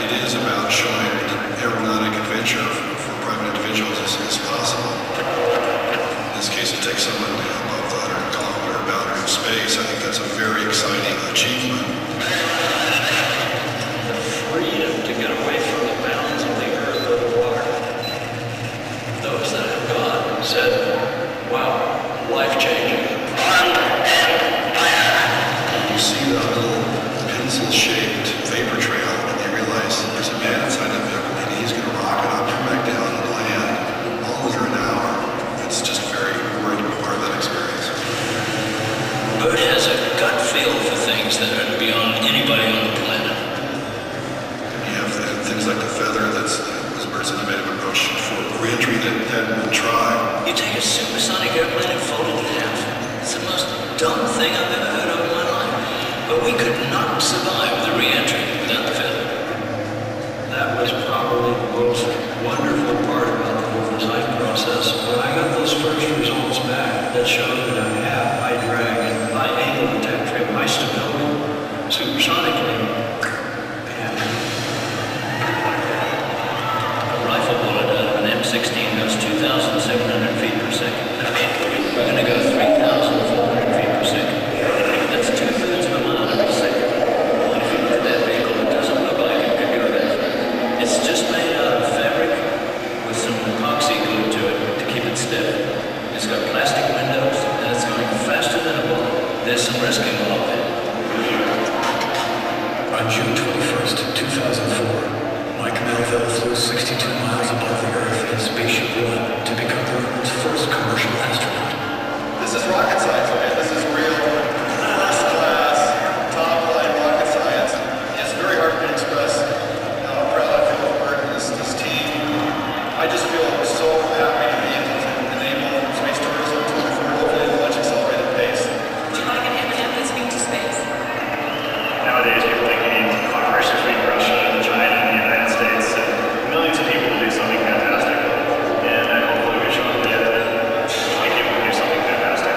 It is about showing that aeronautic adventure for private individuals is possible. In this case, it takes someone above the 100-kilometer boundary of space. I think that's a very exciting achievement. the freedom to get away from the bounds of the earth or the water. Those that have gone said, wow, life-changing. You see that little pencil-shaped vapor trail, and you realize there's a man inside that vehicle, and he's going to rocket up and back down and land all under an hour. It's just very rewarding to be part of that experience. Bert has a gut feel for things that are beyond anybody on the planet. You have things like the feather, that's was Bert's innovative approach for re-entry that hadn't been tried. You take a supersonic airplane and fold it in half. It's the most dumb thing I've ever heard of in my life. But we could not survive the re-entry without the feather. That was probably the most wonderful part about the whole design process. When I got those first results back that showed that I have high drag and high angle attack trim, high stability, supersonically, man, a rifle bullet out of an M16 goes 2,700 feet per second. I mean, we're going to go 3,400 feet per second. That's 2/3 of a mile every second. And if you look at that vehicle, it doesn't look like it could go that fast. It's just made out of fabric with some epoxy glued to it to keep it stiff. It's got plastic windows, and it's going faster than a bullet. There's some risk involved in it. On June 21st, 2004, Mike Melville flew 62 miles above the Earth in Spaceship One to become the world's first commercial astronaut. This is rocket science, man. This is real first-class, top-line rocket science. It's very hard to express how proud I feel of Bert and this team. I just feel so happy to be able to enable space tourism to move forward, hopefully at a much accelerated pace. Would you like an M&M that's been to space? Nowadays, people think you need cooperation between Russia and China and the United States, and millions of people to do something fantastic. And I hopefully we show them that 20 people can do something fantastic.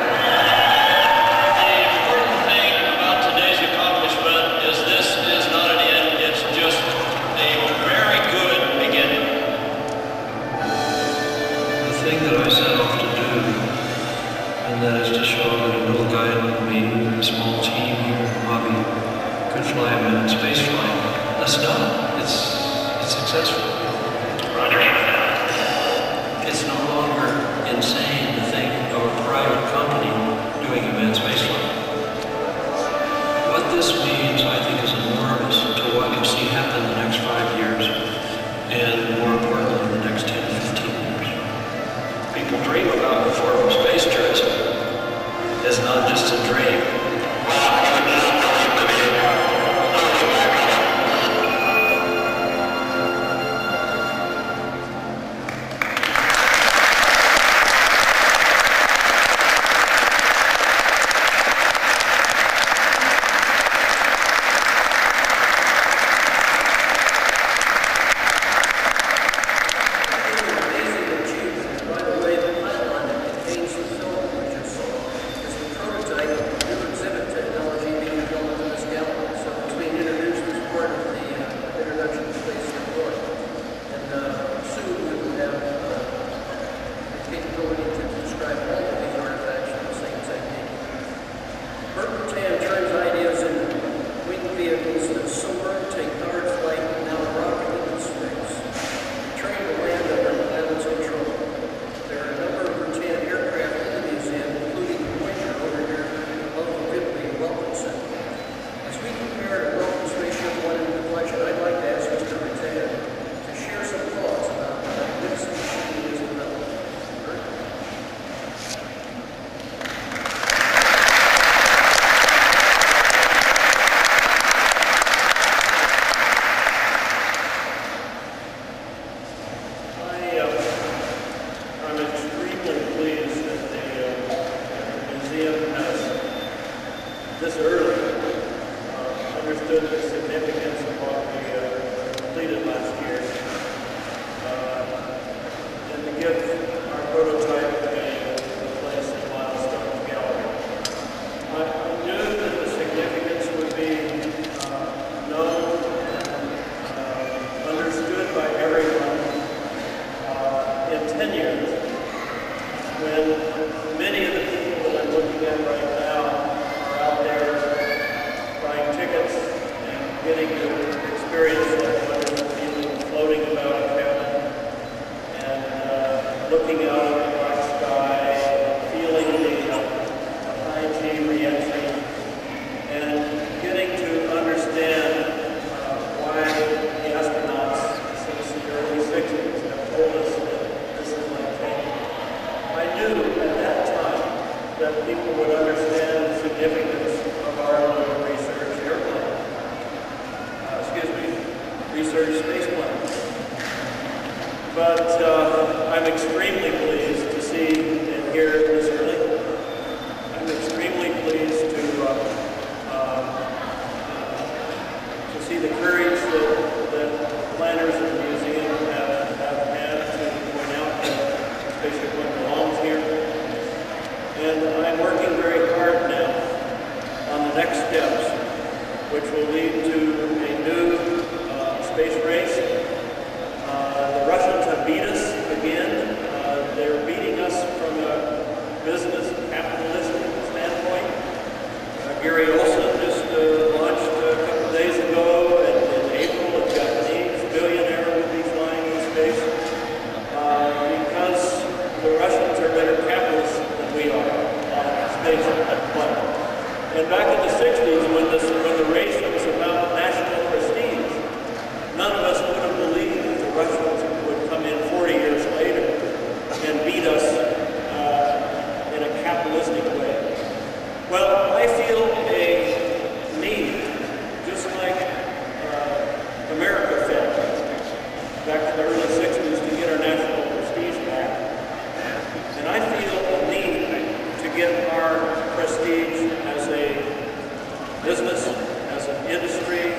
The important thing about today's accomplishment is this is not an end, it's just a very good beginning. The thing that I set off to do, and that is to show that a little guy like me, a small team here in Mojave, could fly a manned space flight. That's done. It's successful. Roger. It's no longer insane to think of a private company doing a manned space flight. What this means, I think, is enormous to what you'll see happen in the next 5 years, and more importantly, in the next 10 to 15 years. People dream about affordable space tourism. It's not just a dream. By the way, the pipeline that contains the film we just saw is the prototype of this early understood the significance of what we completed last year, and to give our prototype a place in Milestone Gallery. I knew that the significance would be known and understood by everyone in 10 years, when many of the people that I'm looking at right now are out there buying tickets and getting to experience that wonderful feeling of floating about a cabin and looking out at the black sky, feeling the high G re-entry, and getting to understand why the astronauts since the early 60s have told us that this is like training. I knew at that time that people would understand the significance of our little research airplane. Research space plane. But I'm extremely pleased to see and hear this early. I'm extremely pleased to see the courage that planners in the museum have had to point out that Spaceship One belongs here. And I'm working very hard now on the next steps, which will lead to a new space race. The Russians have beat us again. They're beating us from a business capitalistic standpoint. Gary Olson just launched a couple days ago, and in April a Japanese billionaire will be flying in space because the Russians are better capitalists than we are on space flight. And back in the 60s, when the race was about national prestige, none of us would have believed that the Russians would come in 40 years later and beat us in a capitalistic way. Well, I feel a need, just like America felt back in the early 60s, to get our national prestige back. And I feel a need to get our prestige as a business, as an industry,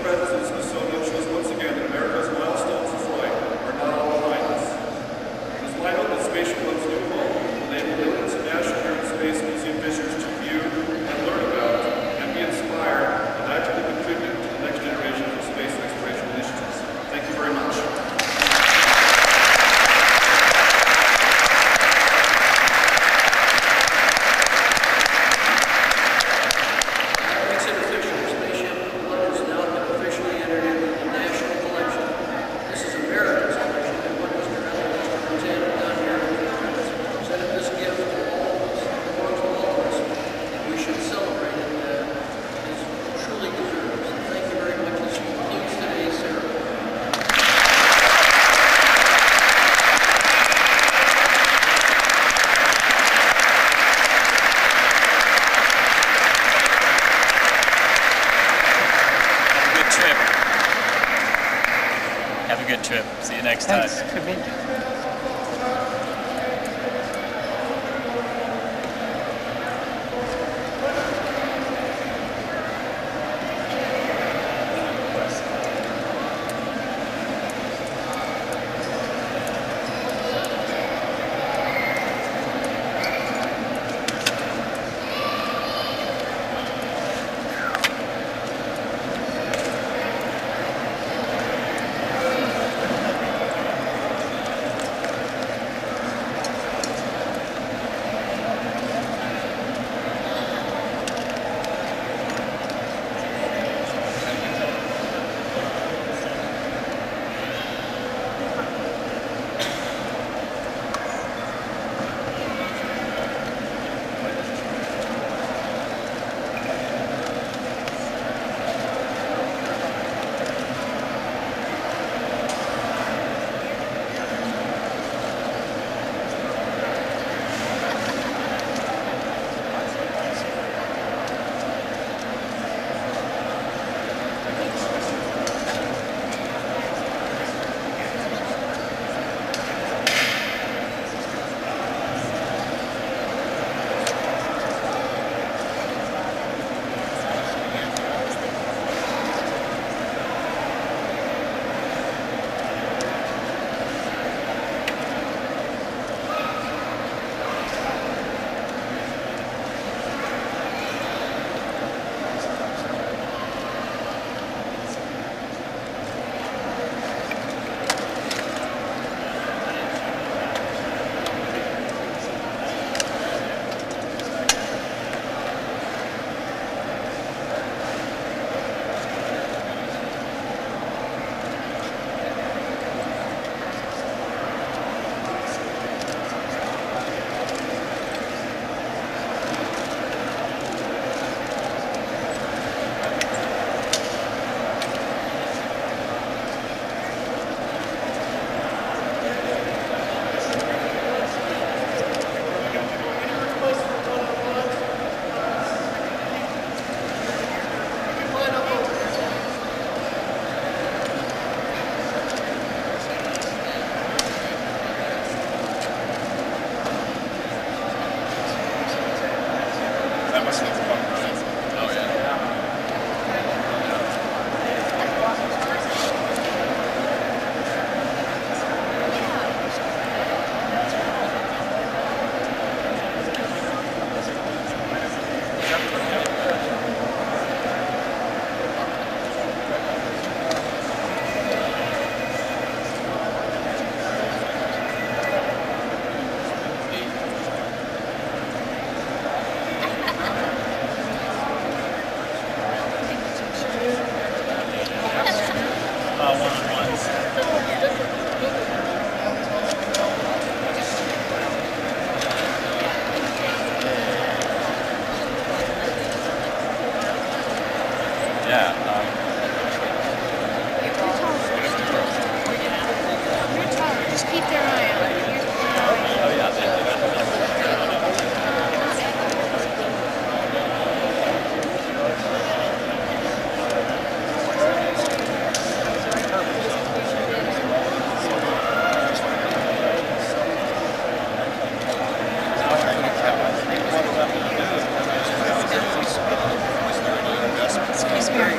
presence in the Smithsonian shows once again that America's milestones in flight are not all behind us. It is my hope that Spatial Club's new home will enable millions of National Air and Space Museum visitors to view and learn about and be inspired and actively contribute to the next generation of space exploration initiatives. Thank you very much. Have a good trip. See you next time. Thanks. Good meeting you.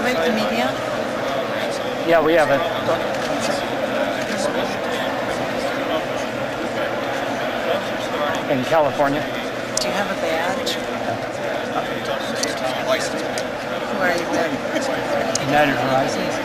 Like the media? Yeah, we have it. In California. Do you have a badge? Where are you with? United Horizons.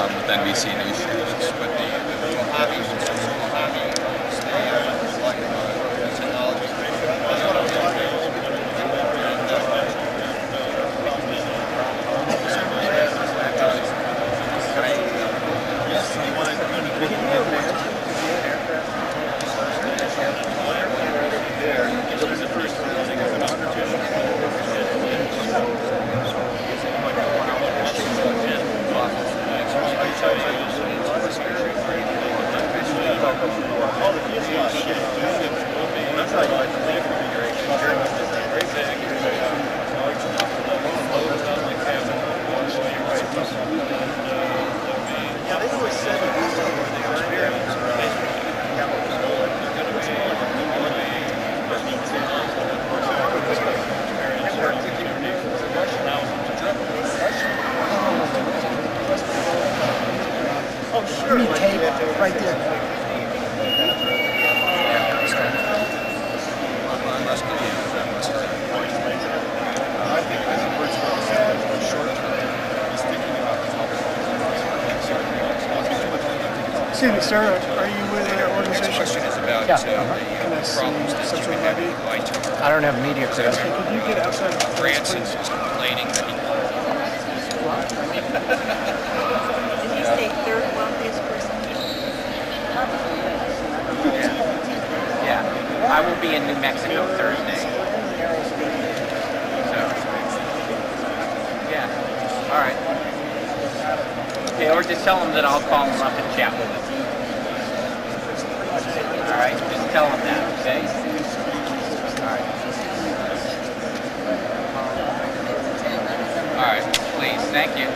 With NBC News shows, but the Mojave Right there. Excuse me, sir, are you with an organization? Question is about Yeah. the problems that you have in light I don't have media credentials. Could you get outside? Branson's just complaining that he Did you say third wealthiest person? Yeah, I will be in New Mexico Thursday. So, yeah, all right. Okay, or just tell them that I'll call them up and chat with them. All right, just tell them that, okay? All right, please, thank you.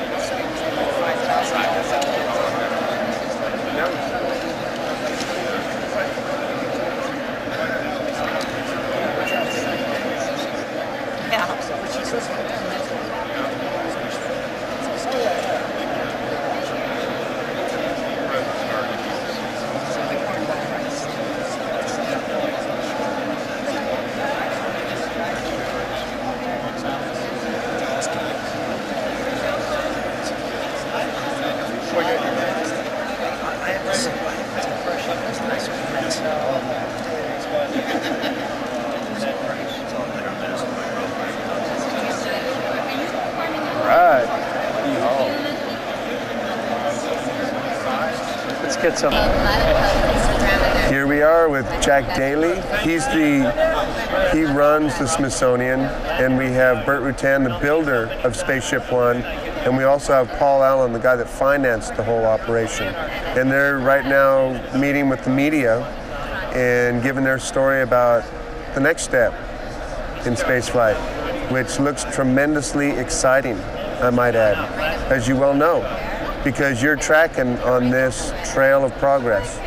Let's get some. Here we are with Jack Daly. He runs the Smithsonian, and we have Burt Rutan, the builder of Spaceship One, and we also have Paul Allen, the guy that financed the whole operation. And they're right now meeting with the media and giving their story about the next step in spaceflight, which looks tremendously exciting, I might add, as you well know, because you're tracking on this trail of progress.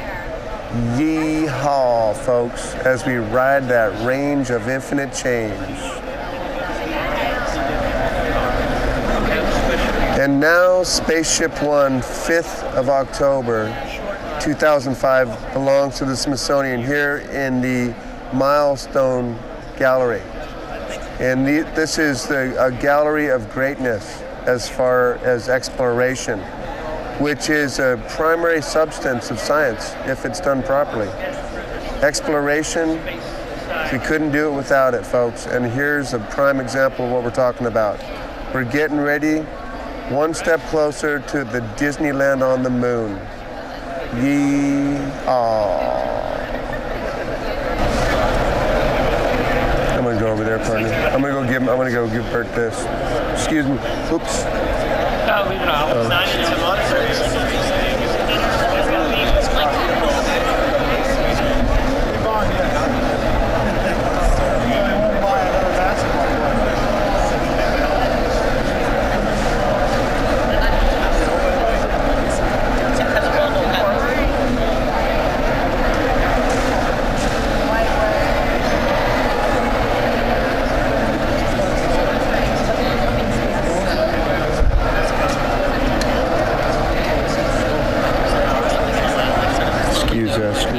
Yeehaw, folks, as we ride that range of infinite change. And now Spaceship One, 5th of October, 2005, belongs to the Smithsonian here in the Milestone Gallery. And this is a gallery of greatness as far as exploration, which is a primary substance of science if it's done properly. Exploration, we couldn't do it without it, folks. And here's a prime example of what we're talking about. We're getting ready, one step closer to the Disneyland on the moon. Yee-haw. I'm gonna go over there, partner. I'm gonna go give Bert this. Excuse me. Oops. No, leave it off. It's not into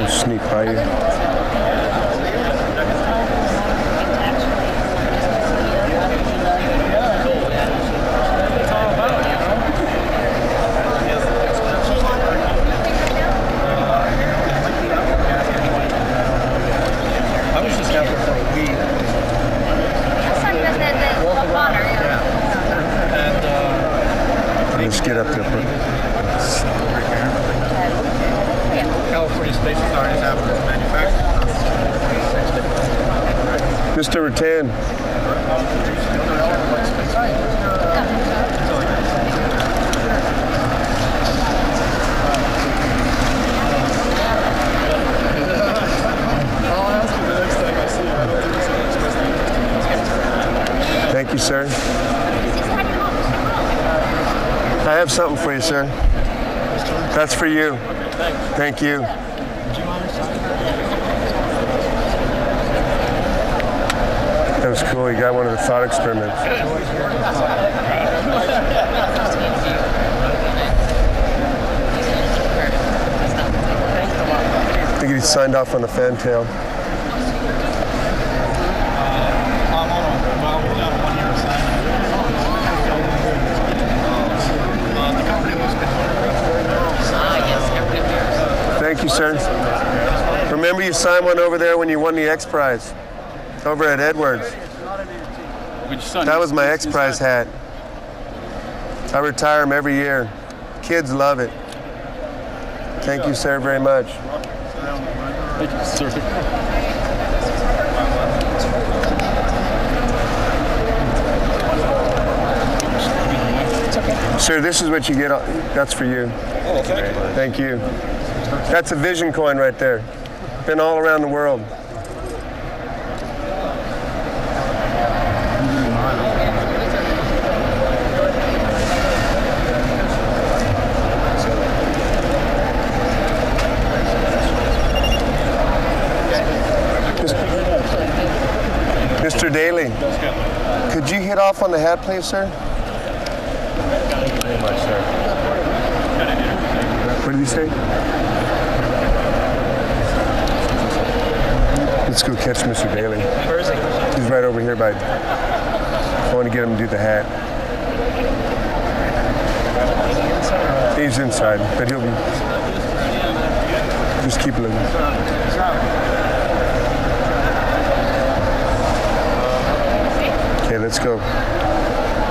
sneak by you. I was just out there for a week. Let's get up there. California Space Authority have manufactured. Mr. Rattan. Thank you, sir. I have something for you, sir. That's for you. Thank you. That was cool. He got one of the thought experiments. I think he signed off on the fantail. Thank you, sir. Remember, you signed one over there when you won the X Prize, over at Edwards. That was my X Prize hat. I retire them every year. Kids love it. Thank you, sir, very much. Thank you, sir. Sir, this is what you get. That's for you. Oh, thank you. Thank you. That's a vision coin right there. Been all around the world. Mr. Daly, could you hit off on the hat, please, sir? Thank you very much, sir. What did he say? Let's go catch Mr. Daly. Where is he? He's right over here by... I want to get him to do the hat. He's inside, but he'll be... Just keep looking. Okay, let's go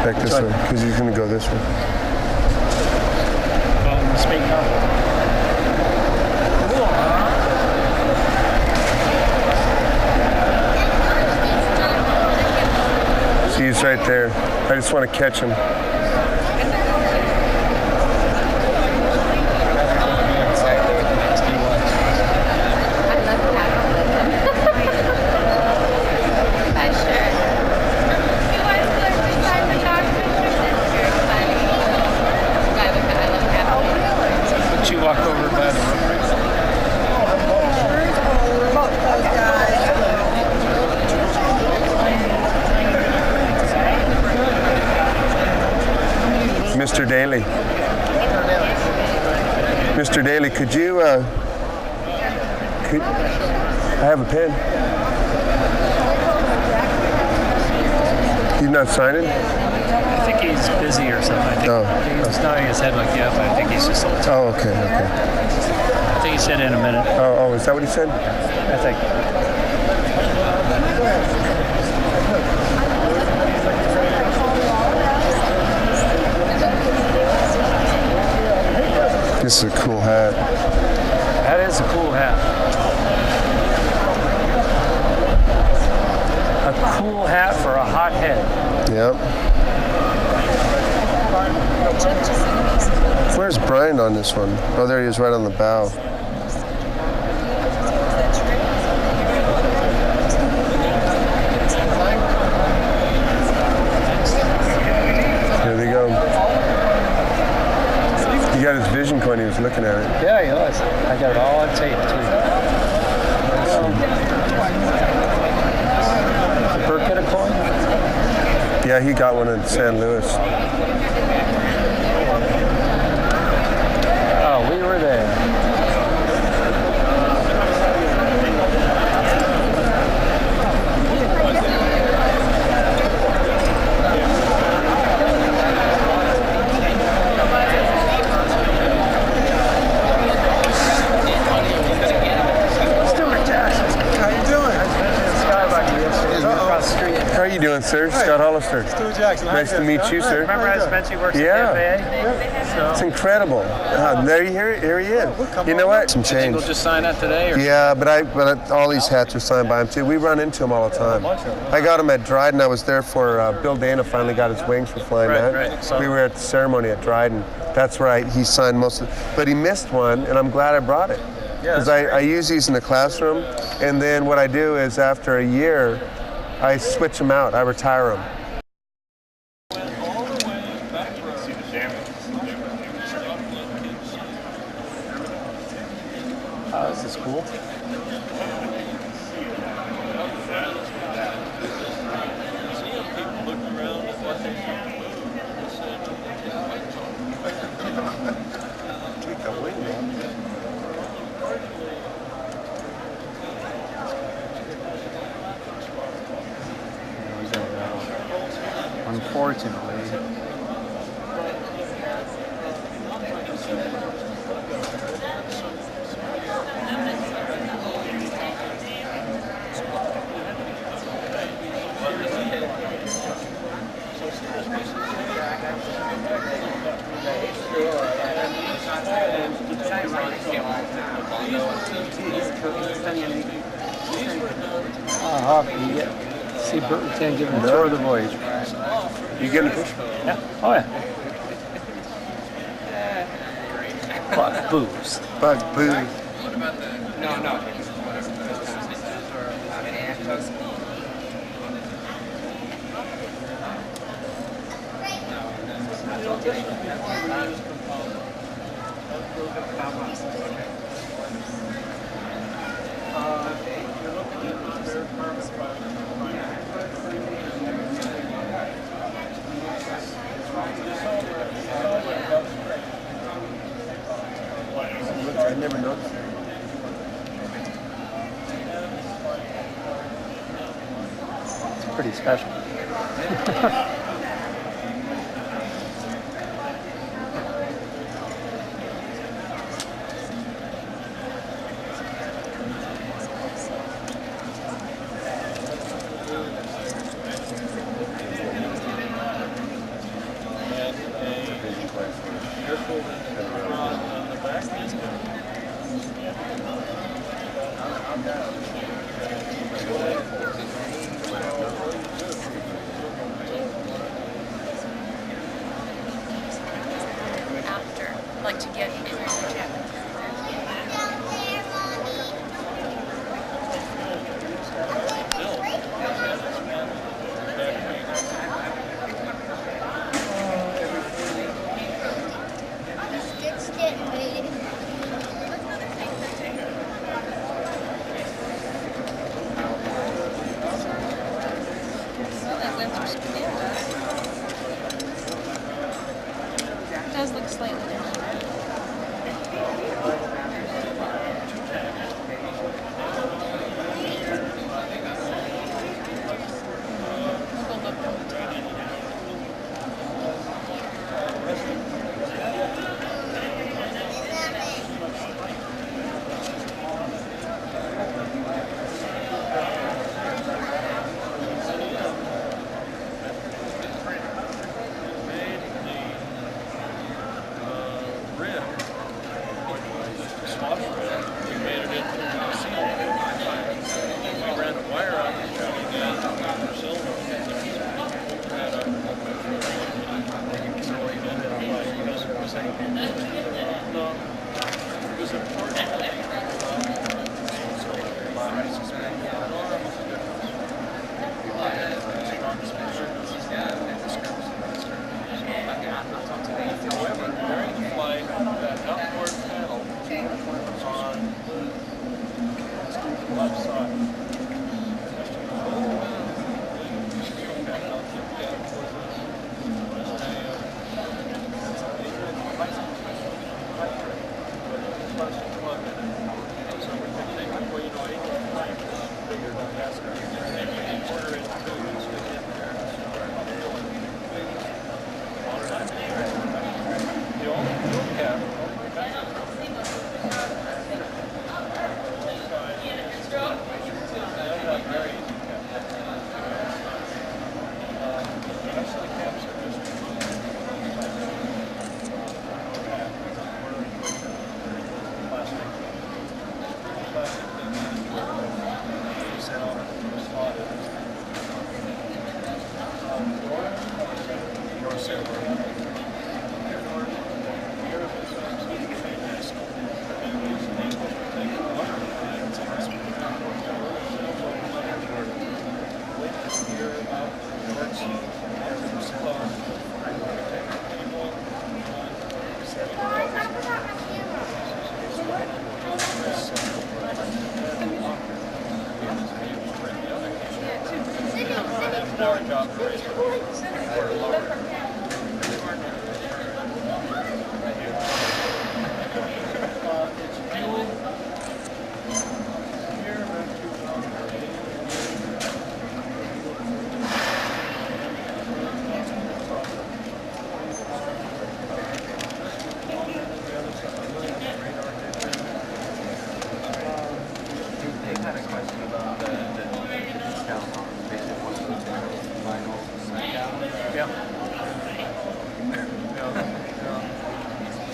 back this way, because he's going to go this way. Speak up. See, he's right there. I just want to catch him. You walk over by the Mr. Daly. Mr. Daly, could you, I have a pen. He's not signing? I think he's busy or something. I think he's nodding his head like yeah, but I think he's just a little Oh, okay, okay. I think he said in a minute. Oh, is that what he said? I think. This is a cool hat. That is a cool hat. A cool hat for a hot head. Yep. Where's Brian on this one? Oh, there he is, right on the bow. There they go. He got his vision coin, he was looking at it. Yeah, he was. I got it all on tape, too. Did Bert get a coin? Yeah, he got one in San Luis. Oh, we were there. sir. Scott Hollister. Stu Jackson. Nice to meet you, sir. Remember I spent you works at the FAA? So. It's incredible. There here he is. You know what? Some change. We'll just sign that today? Or? Yeah, but all these hats are signed by him too. We run into him all the time. I got him at Dryden. I was there for Bill Dana finally got his wings for flying that. Right. So. We were at the ceremony at Dryden. That's right. He signed most of it. But he missed one, and I'm glad I brought it. Because I use these in the classroom, and then what I do is after a year, I switch them out. I retire them. Oh, this is cool. Unfortunately. How often you get see Burt Rutan giving a tour of the Voyager? You getting a picture? Yeah. Oh yeah. Bug booze. Bug booze. What about the... No. I never noticed. It's pretty special. After, like to get in the jet. It does look slightly different.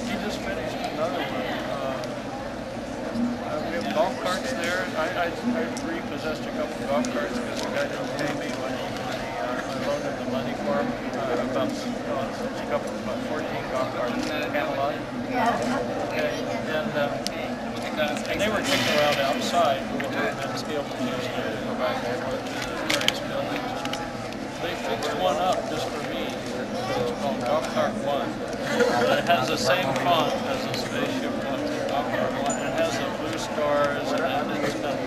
He just finished another one. We have golf carts there. I repossessed a couple of golf carts because the guy didn't pay me when I loaned the money for him. About 14 golf carts in the catalog. Okay. And they were kicking around outside. We were doing that steel produce to go back and forth to the various buildings. They fixed one up just for me. It's called Golf Cart 1. It has the same font as the spaceship one, Golf Cart 1. It has the blue stars and it's got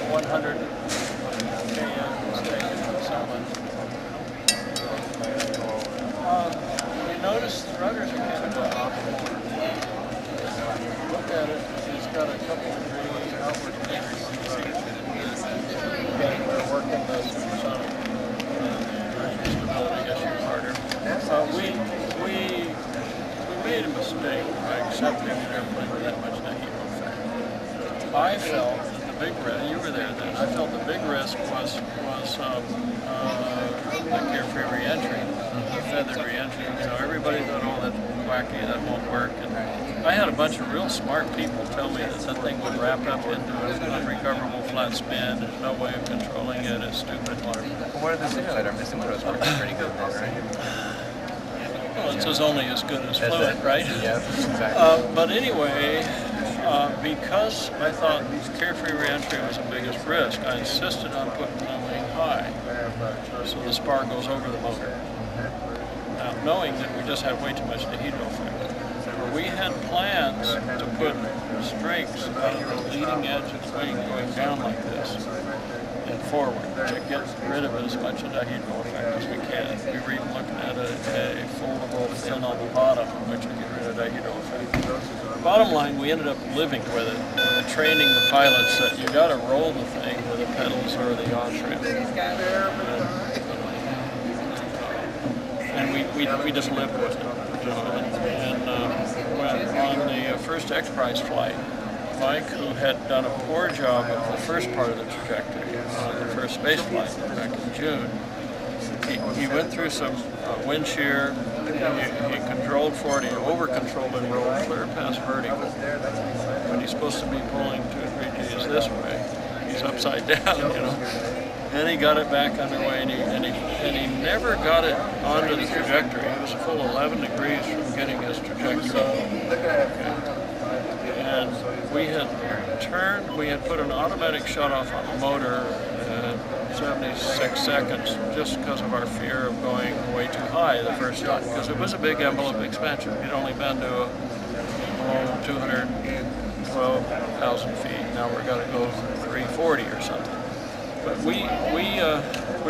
100 KM station someone. You notice the rudders are kind of off. Look at it. It's got a couple of degrees outward degrees. We're working the supersonic stability issue harder. We made a mistake by accepting an airplane with that much dynamo effect. I felt that the big risk, you were there then, I felt the big risk was the carefree reentry, the feathered reentry. You know, everybody thought, oh, that's wacky, that won't work. And I had a bunch of real smart people tell me that that thing would wrap up into an unrecoverable flat spin. There's no way of controlling it. It's stupid. Well, what did the simulator? The simulator was working pretty good then, right? Well, it's only as good as fluid, right? Yeah, exactly. But anyway, because I thought carefree reentry was the biggest risk, I insisted on putting the wing high, so the spar goes over the motor. Now, knowing that we just have way too much dehedral effect. We had plans to put strakes out of the leading edge of the wing going down like this and forward to get rid of as much of the dihedral effect as we can. We were even looking at a foldable fin on the bottom, which would get rid of dihedral effect. Bottom line, we ended up living with it, training the pilots that you got to roll the thing with the pedals or the on-trim. And we just lived with it. On the first X-Prize flight, Mike, who had done a poor job of the first part of the trajectory on the first space flight back in June, he went through some wind shear, he controlled for it, he over-controlled and rolled clear past vertical. When he's supposed to be pulling 2 or 3 Gs this way, he's upside down, you know. And he got it back underway, and he never got it onto the trajectory. It was a full 11 degrees from getting his trajectory. And we had put an automatic shut-off on the motor at 76 seconds just because of our fear of going way too high the first time, because it was a big envelope expansion. We'd only been to 212,000 feet. Now we're going to go 340 or something. But we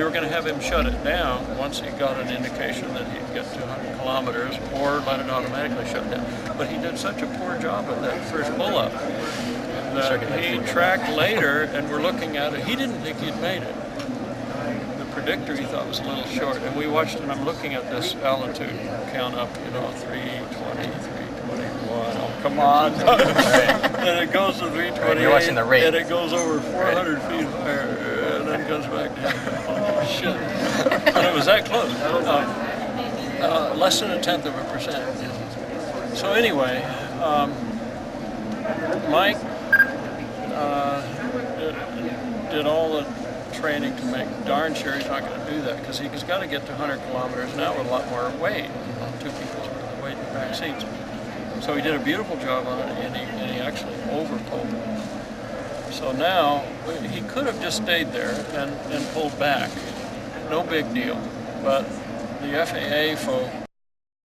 were going to have him shut it down once he got an indication that he'd get 200 kilometers, or let it automatically shut down. But he did such a poor job of that first pull-up that he tracked later, and we're looking at it. He didn't think he'd made it. The predictor he thought was a little short, and we watched it, and I'm looking at this altitude count up, you know, 320, 321. Oh, come on. And it goes to 328, you're watching the rate. And it goes over 400 feet higher. And then goes back down. Oh, shit. And it was that close. Less than 0.1%. So anyway, Mike did all the training to make darn sure he's not going to do that, because he's got to get to 100 kilometers now with a lot more weight, 2 people's worth of weight in the back seats. So he did a beautiful job on it, and he actually overpulled it. So now, he could have just stayed there and pulled back. No big deal. But the FAA folk